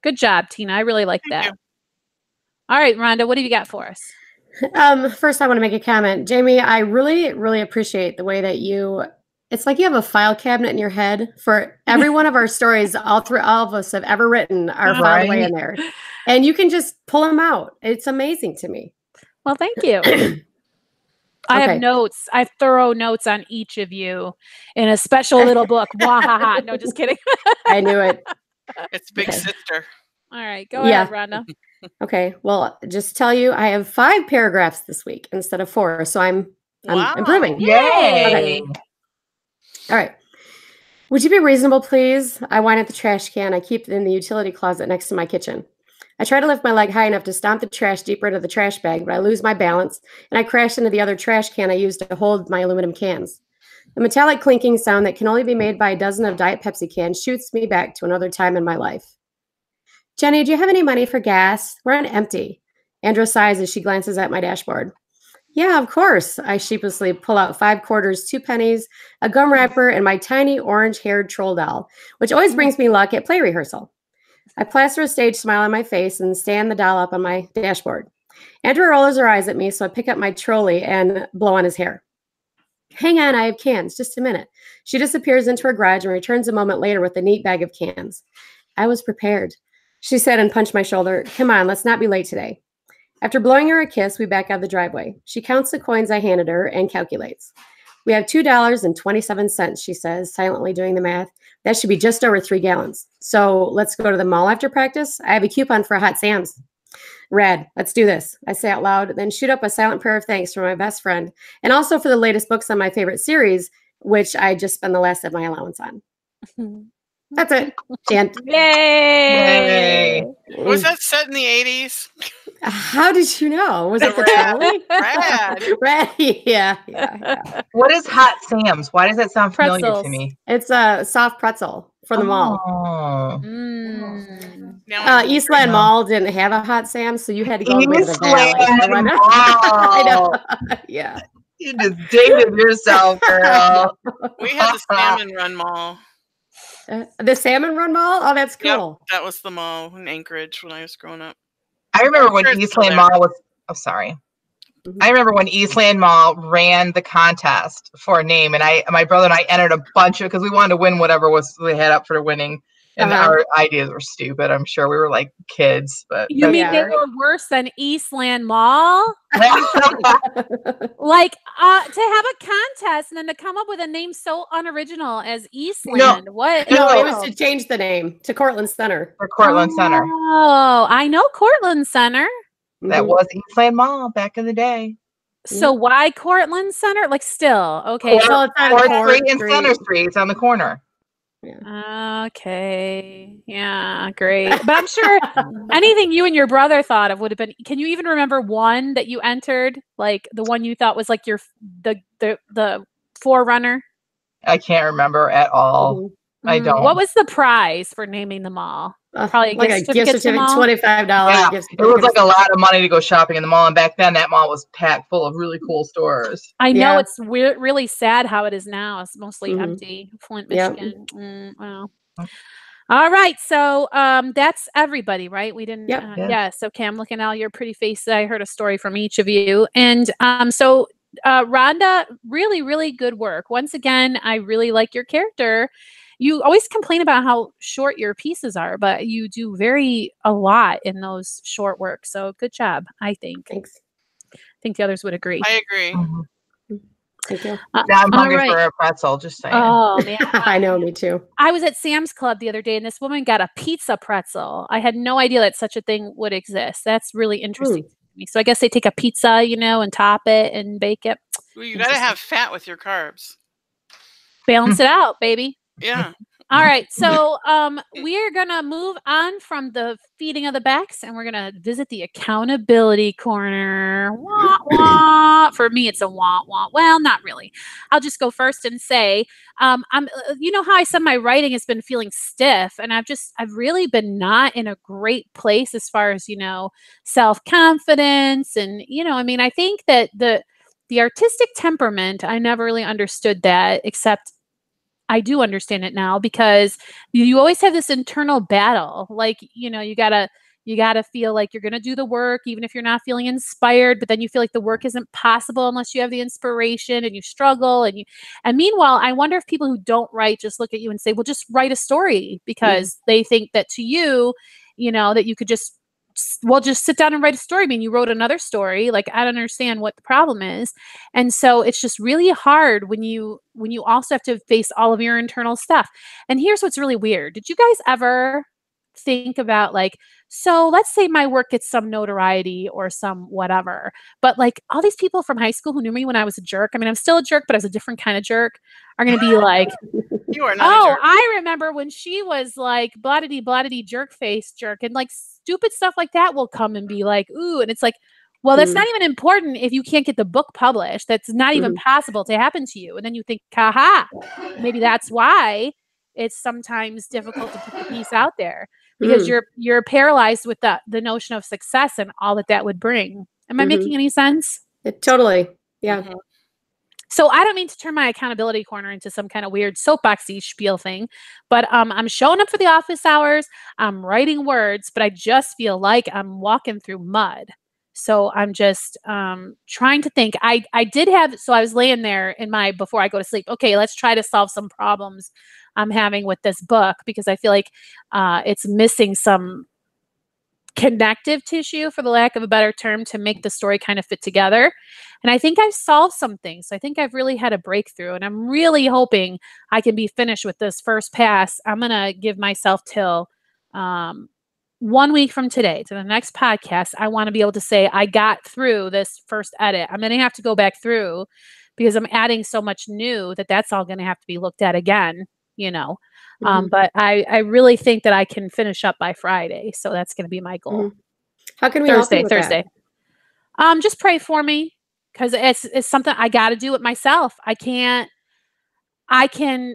Good job, Tina. I really like that. You. All right, Rhonda, what have you got for us? First, I want to make a comment. Jamie, I really, really appreciate the way that it's like you have a file cabinet in your head for every one of our stories. All of us have ever written are filed away in there, and you can just pull them out. It's amazing to me. Well, thank you. I have notes. I have thorough notes on each of you in a special little book. No, just kidding. I knew it. It's big sister. All right, go ahead, Rhonda. Okay. Well, just to tell you, I have 5 paragraphs this week instead of 4, so I'm improving. Yay! All right. Would you be reasonable, please? I whine at the trash can I keep in the utility closet next to my kitchen. I try to lift my leg high enough to stomp the trash deeper into the trash bag, but I lose my balance and I crash into the other trash can I use to hold my aluminum cans. The metallic clinking sound that can only be made by a dozen of Diet Pepsi cans shoots me back to another time in my life. Jenny, do you have any money for gas? We're on empty. Andra sighs as she glances at my dashboard. Yeah, of course. I sheepishly pull out 5 quarters, 2 pennies, a gum wrapper, and my tiny orange-haired troll doll, which always brings me luck at play rehearsal. I plaster a stage smile on my face and stand the doll up on my dashboard. Andrew rolls her eyes at me, so I pick up my trolley and blow on his hair. Hang on, I have cans. Just a minute. She disappears into her garage and returns a moment later with a neat bag of cans. I was prepared, she said and punched my shoulder. Come on, let's not be late today. After blowing her a kiss, we back out of the driveway. She counts the coins I handed her and calculates. We have $2.27, she says, silently doing the math. That should be just over 3 gallons. So let's go to the mall after practice. I have a coupon for a Hot Sam's. Rad, let's do this, I say out loud, then shoot up a silent prayer of thanks for my best friend, and also for the latest books on my favorite series, which I just spend the last of my allowance on. That's it. Jan. Yay! Was that set in the 80s? How did you know? Was it the trolley? Rad. Rad. Yeah. What is Hot Sam's? Why does that sound familiar Pretzels. to me? It's a soft pretzel from the mall. Oh. Eastland Mall didn't have a Hot Sam's, so you had to go all the way to the valley. Eastland Mall. I know. Yeah. You just dated yourself, girl. We had the Salmon Run Mall. The Salmon Run Mall? Oh, that's cool. Yep, that was the mall in Anchorage when I was growing up. I remember when Eastland Mall was. Oh, sorry. I remember when Eastland Mall ran the contest for a name, and my brother and I entered a bunch of because we wanted to win whatever was they had up for the winning. And our ideas were stupid. I'm sure we were like kids, but you mean they were worse than Eastland Mall? Like to have a contest and then to come up with a name so unoriginal as Eastland. What? No, it was to change the name to Cortland Center. For Cortland Center. Oh, I know Cortland Center. That was Eastland Mall back in the day. So why Cortland Center? Like still okay. So it's on 4th Street and Center Street. It's on the corner. Yeah. Okay. Yeah, great. But I'm sure anything you and your brother thought of would have been. Can you even remember one that you entered? Like the one you thought was like your the forerunner? I can't remember at all. I don't. What was the prize for naming them all? Probably like a gift certificate, $25. Yeah, it was like a lot of money to go shopping in the mall, and back then that mall was packed full of really cool stores. I know it's really sad how it is now. It's mostly empty. Flint, Michigan. Wow. All right, so that's everybody, right? We didn't. So Cam, looking at all your pretty faces, I heard a story from each of you, and so Rhonda, really, really good work. Once again, I really like your character. You always complain about how short your pieces are, but you do a lot in those short works. So good job, I think. Thanks. I think the others would agree. I agree. Thank you. Now I'm hungry for a pretzel, just saying. Oh, man. I know, me too. I was at Sam's Club the other day, and this woman got a pizza pretzel. I had no idea that such a thing would exist. That's really interesting to me. So I guess they take a pizza, and top it and bake it. Well, you got to have fat with your carbs. Balance it out, baby. Yeah. All right. So we're going to move on from the feeding of the backs, and we're going to visit the accountability corner. Wah, wah. For me, it's a wah, wah. Well, not really. I'll just go first and say, how I said my writing has been feeling stiff, and I've really been not in a great place as far as, self-confidence. And, I think that the artistic temperament, I never really understood that, except I do understand it now because you always have this internal battle. Like, you gotta feel like you're going to do the work, even if you're not feeling inspired, but then you feel like the work isn't possible unless you have the inspiration, and you struggle. And meanwhile, I wonder if people who don't write just look at you and say, well, just write a story, because they think that to you, that you could just sit down and write a story. I mean, you wrote another story. Like, I don't understand what the problem is. And so it's just really hard when you also have to face all of your internal stuff. And here's what's really weird. Did you guys ever think about like, so let's say my work gets some notoriety or some whatever, but like all these people from high school who knew me when I was a jerk, I mean, I'm still a jerk, but I was a different kind of jerk, are going to be like, You are not a oh, jerk. I remember when she was like blottity jerk face jerk, and like stupid stuff like that will come and be like, ooh, and it's like, well, that's not even important if you can't get the book published. That's not even possible to happen to you. And then you think, haha, maybe that's why it's sometimes difficult to put the piece out there, because you're paralyzed with the notion of success and all that would bring. Am I making any sense? Totally. Yeah. So I don't mean to turn my accountability corner into some kind of weird soapboxy spiel thing, but I'm showing up for the office hours. I'm writing words, but I just feel like I'm walking through mud. So I'm just trying to think. I was laying there before I go to sleep. Okay, let's try to solve some problems I'm having with this book, because I feel like it's missing some connective tissue, for the lack of a better term, to make the story kind of fit together. And I think I've solved some things. I think I've really had a breakthrough, and I'm really hoping I can be finished with this first pass. I'm going to give myself till 1 week from today, to the next podcast. I want to be able to say I got through this first edit. I'm going to have to go back through, because I'm adding so much new that's all going to have to be looked at again, but I really think that I can finish up by Friday. So that's going to be my goal. How can we help you with Thursday. Just pray for me, because it's something I got to do it myself. I can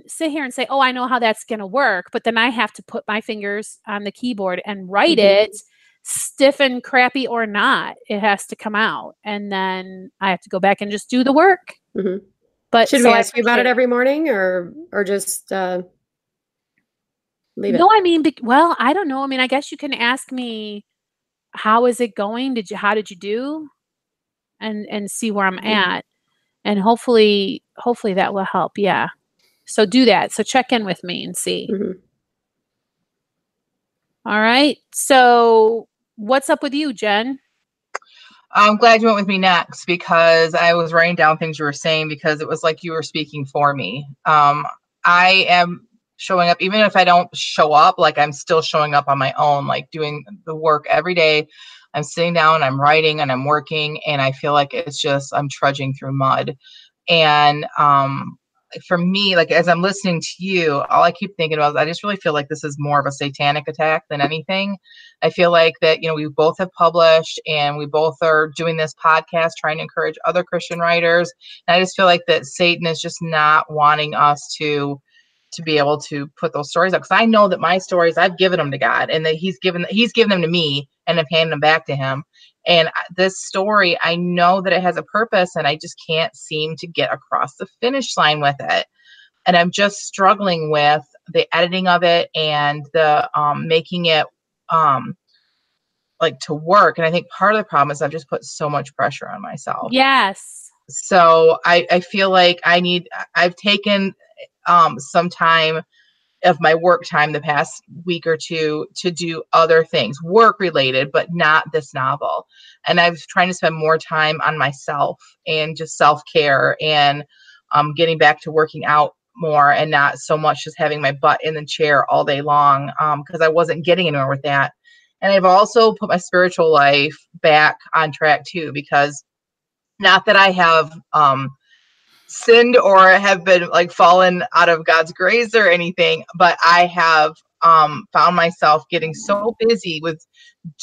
sit here and say, oh, I know how that's going to work, but then I have to put my fingers on the keyboard and write it, stiff and crappy or not. It has to come out, and then I have to go back and just do the work. But should we ask you about it every morning, or just leave it? No, I mean, well, I don't know. I mean, I guess you can ask me, how is it going? How did you do? And see where I'm at. And hopefully that will help. Yeah. So do that. So check in with me and see. All right. So what's up with you, Jen? I'm glad you went with me next, because I was writing down things you were saying, because it was like you were speaking for me. I am showing up, even if I don't show up, like I'm still showing up on my own, like doing the work every day. I'm sitting down, I'm writing, and I'm working, and I feel like it's just, I'm trudging through mud. And for me, like as I'm listening to you, all I keep thinking about is I just really feel like this is more of a satanic attack than anything. I feel like that, we both have published, and we both are doing this podcast trying to encourage other Christian writers. And I just feel like that Satan is just not wanting us to be able to put those stories up, because I know that my stories, I've given them to God, and that he's given them to me, and I've handed them back to him. And this story, I know that it has a purpose, and I just can't seem to get across the finish line with it. And I'm just struggling with the editing of it and the making it like to work. And I think part of the problem is I've just put so much pressure on myself. Yes. So I feel like I've taken some time of my work time the past week or two to do other things, work related, but not this novel. And I was trying to spend more time on myself and just self-care, and getting back to working out more, and not so much just having my butt in the chair all day long, because I wasn't getting anywhere with that. And I've also put my spiritual life back on track too, because not that I have sinned or have been like fallen out of God's grace or anything, but I have found myself getting so busy with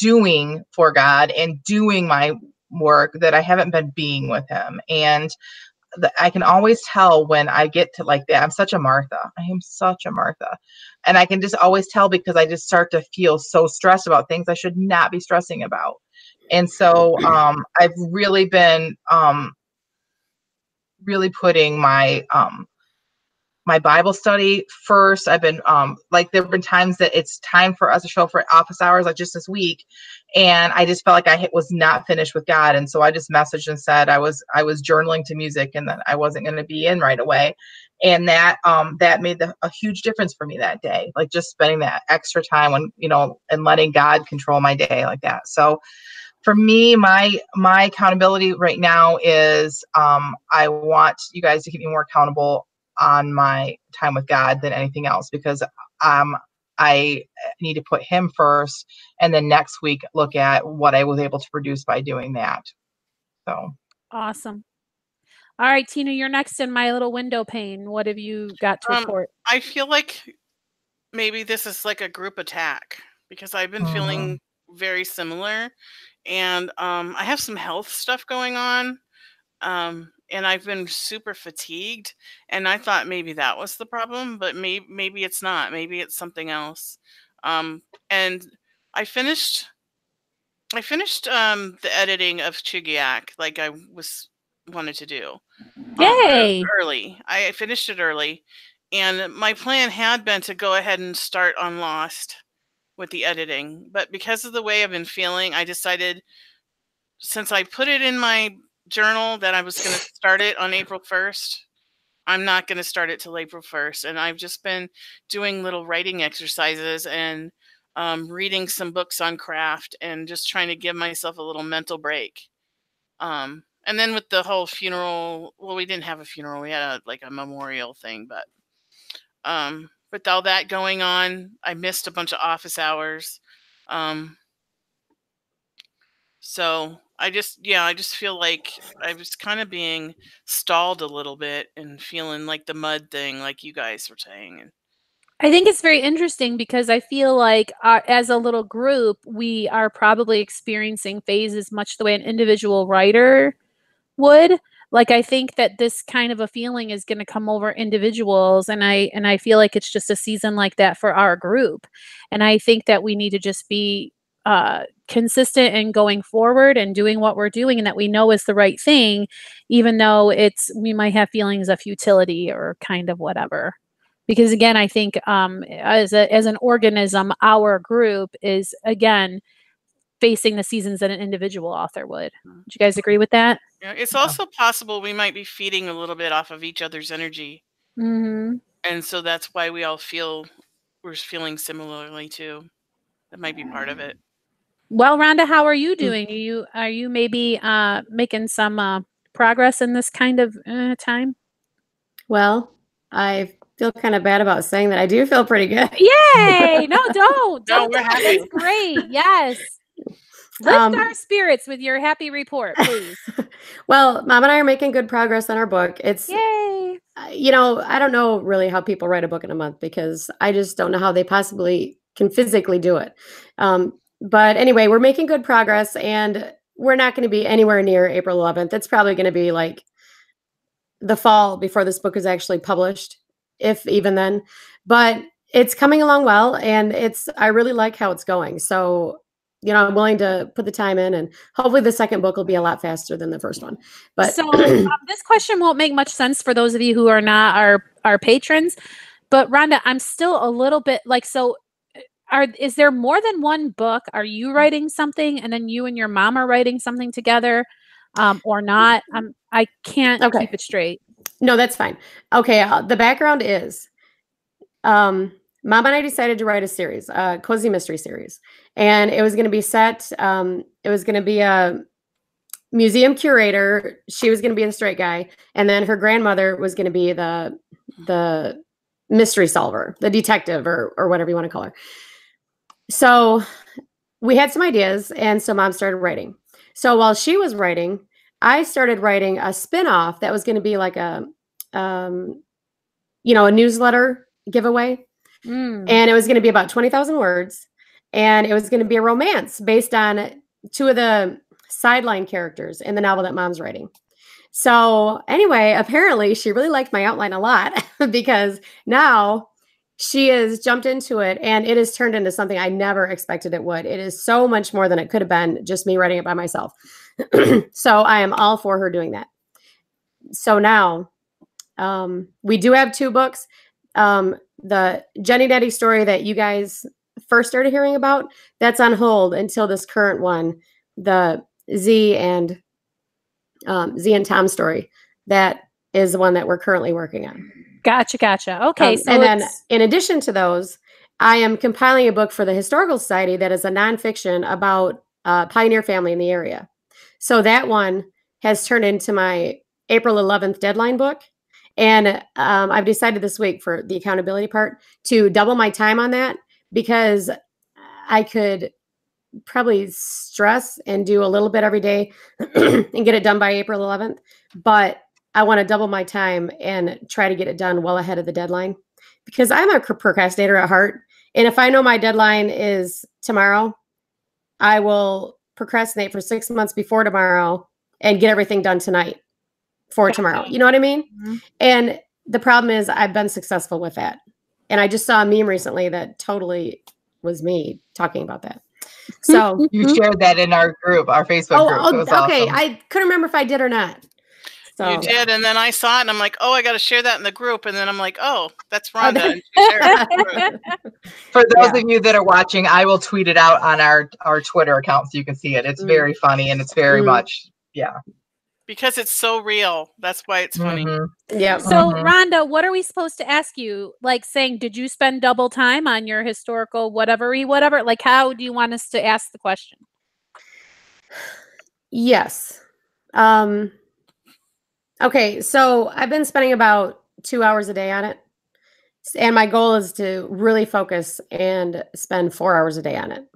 doing for God and doing my work that I haven't been being with him. And I can always tell when I get to like that. I'm such a Martha. I am such a Martha. And I can just always tell, because I just start to feel so stressed about things I should not be stressing about. And so I've really been really putting my my Bible study first. I've been like, there have been times that it's time for us to show up for office hours, like just this week, and I just felt like I was not finished with God. And so I just messaged and said I was journaling to music, and that I wasn't going to be in right away. And that made a huge difference for me that day, like just spending that extra time when, and letting God control my day like that. So for me, my accountability right now is I want you guys to keep me more accountable on my time with God than anything else, because I I need to put him first, and then next week look at what I was able to produce by doing that. So awesome. All right, Tina, you're next in my little window pane. What have you got to report? I feel like maybe this is like a group attack because I've been feeling very similar, and I have some health stuff going on, and I've been super fatigued, and I thought maybe that was the problem, but maybe it's not. Maybe it's something else. And I finished the editing of Chugiak like I wanted to do. Yay! Early. I finished it early, and my plan had been to go ahead and start on Lost with the editing, but because of the way I've been feeling, I decided, since I put it in my journal that I was going to start it on April 1st, I'm not going to start it till April 1st. And I've just been doing little writing exercises and reading some books on craft and just trying to give myself a little mental break. And then with the whole funeral, well, we didn't have a funeral. We had a memorial thing, but with all that going on, I missed a bunch of office hours. So I just feel like I was kind of being stalled a little bit and feeling like the mud thing, like you guys were saying. And I think it's very interesting because I feel like as a little group, we are probably experiencing phases much the way an individual writer would. Like, I think that this kind of a feeling is going to come over individuals, and I feel like it's just a season like that for our group. And I think that we need to just be consistent in going forward and doing what we're doing and that we know is the right thing, even though we might have feelings of futility or kind of whatever. Because again, I think as an organism, our group is, again, facing the seasons that an individual author would. Do you guys agree with that? yeah, it's also possible we might be feeding a little bit off of each other's energy. Mm-hmm. And so that's why we're feeling similarly too. That might be part of it. Well, Rhonda, how are you doing? Are you maybe making some progress in this kind of time? Well, I feel kind of bad about saying that. I do feel pretty good. Yay! No, don't. No, we're happy. That's great. Yes. Lift our spirits with your happy report, please. Well, Mom and I are making good progress on our book. It's, yay. I don't know really how people write a book in a month because I just don't know how they possibly can physically do it. But anyway, we're making good progress, and we're not going to be anywhere near April 11th. It's probably going to be like the fall before this book is actually published, if even then. But it's coming along well, and I really like how it's going. So, I'm willing to put the time in, and hopefully the second book will be a lot faster than the first one. But so this question won't make much sense for those of you who are not our patrons. But Rhonda, I'm still a little bit like, so is there more than one book? Are you writing something and then you and your mom are writing something together, or not? I can't keep it straight. No, that's fine. Okay, the background is, Mom and I decided to write a series, a cozy mystery series, and it was going to be set. It was going to be a museum curator. She was going to be the straight guy, and then her grandmother was going to be the mystery solver, the detective, or whatever you want to call her. So we had some ideas, and so Mom started writing. So while she was writing, I started writing a spinoff that was going to be like a newsletter giveaway. And it was going to be about 20,000 words, and it was going to be a romance based on two of the sideline characters in the novel that Mom's writing. So anyway, apparently she really liked my outline a lot because now she has jumped into it, and it has turned into something I never expected it would. It is so much more than it could have been just me writing it by myself. So I am all for her doing that. So now we do have two books. The Jenny Daddy story that you guys first started hearing about, that's on hold until this current one, the Z and Tom story. That is the one that we're currently working on. Gotcha. Okay. So and then in addition to those, I am compiling a book for the Historical Society that is a nonfiction about a pioneer family in the area. So that one has turned into my April 11th deadline book. And I've decided this week for the accountability part to double my time on that because I could probably stress and do a little bit every day and get it done by April 11th. But I want to double my time and try to get it done well ahead of the deadline, because I'm a procrastinator at heart. And if I know my deadline is tomorrow, I will procrastinate for 6 months before tomorrow and get everything done tonight for tomorrow. You know what I mean? Mm-hmm. And the problem is I've been successful with that. And I just saw a meme recently that totally was me talking about that. So you shared that in our group, our Facebook group. It was okay. awesome. I couldn't remember if I did or not. So, you did, and then I saw it, and I'm like, oh, I got to share that in the group, and then I'm like, oh, that's Oh, Rhonda. that- And she shared it. For those of you that are watching, I will tweet it out on our Twitter account so you can see it. It's very funny, and it's very much, Because it's so real. That's why it's funny. Yeah. So, Rhonda, what are we supposed to ask you? Like saying, did you spend double time on your historical whatever? Like, how do you want us to ask the question? Yes. Okay, so I've been spending about 2 hours a day on it. And my goal is to really focus and spend 4 hours a day on it.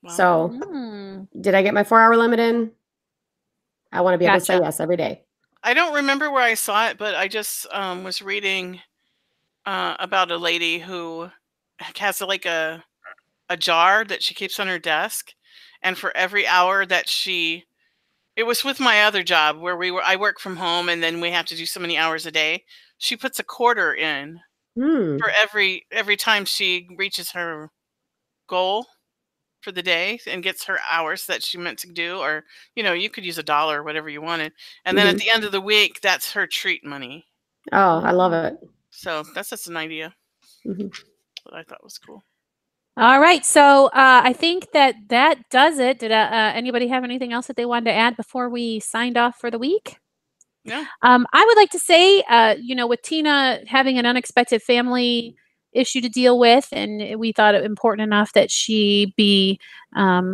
Wow. So did I get my 4-hour limit in? I want to be able to say yes every day. I don't remember where I saw it, but I just was reading about a lady who has like a jar that she keeps on her desk. And for every hour that it was with my other job where I work from home, and then we have to do so many hours a day. She puts a quarter in for every time she reaches her goal for the day and gets her hours that she meant to do. Or, you could use $1 or whatever you wanted. And then at the end of the week, that's her treat money. Oh, I love it. So that's just an idea that I thought was cool. All right. So I think that does it. Did anybody have anything else that they wanted to add before we signed off for the week? No. I would like to say, with Tina having an unexpected family issue to deal with, and we thought it important enough that she be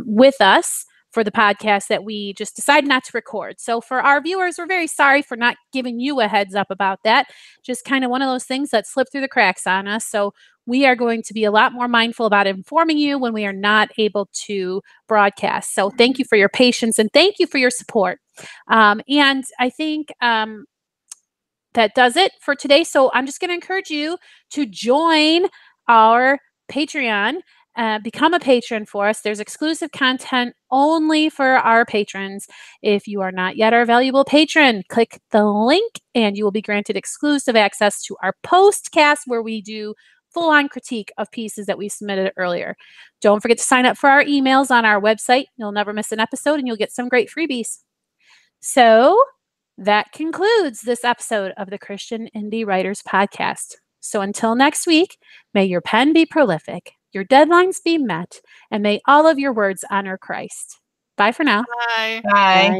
with us for the podcast, that we just decided not to record. So for our viewers, we're very sorry for not giving you a heads up about that. Just kind of one of those things that slipped through the cracks on us. So we are going to be a lot more mindful about informing you when we are not able to broadcast. So thank you for your patience and thank you for your support. And I think that does it for today. So I'm just going to encourage you to join our Patreon. Become a patron for us. There's exclusive content only for our patrons. If you are not yet our valuable patron, click the link and you will be granted exclusive access to our postcast, where we do full-on critique of pieces that we submitted earlier. Don't forget to sign up for our emails on our website. You'll never miss an episode and you'll get some great freebies. So that concludes this episode of the Christian Indie Writers Podcast. So until next week, may your pen be prolific, your deadlines be met, and may all of your words honor Christ. Bye for now. Bye. Bye. Bye.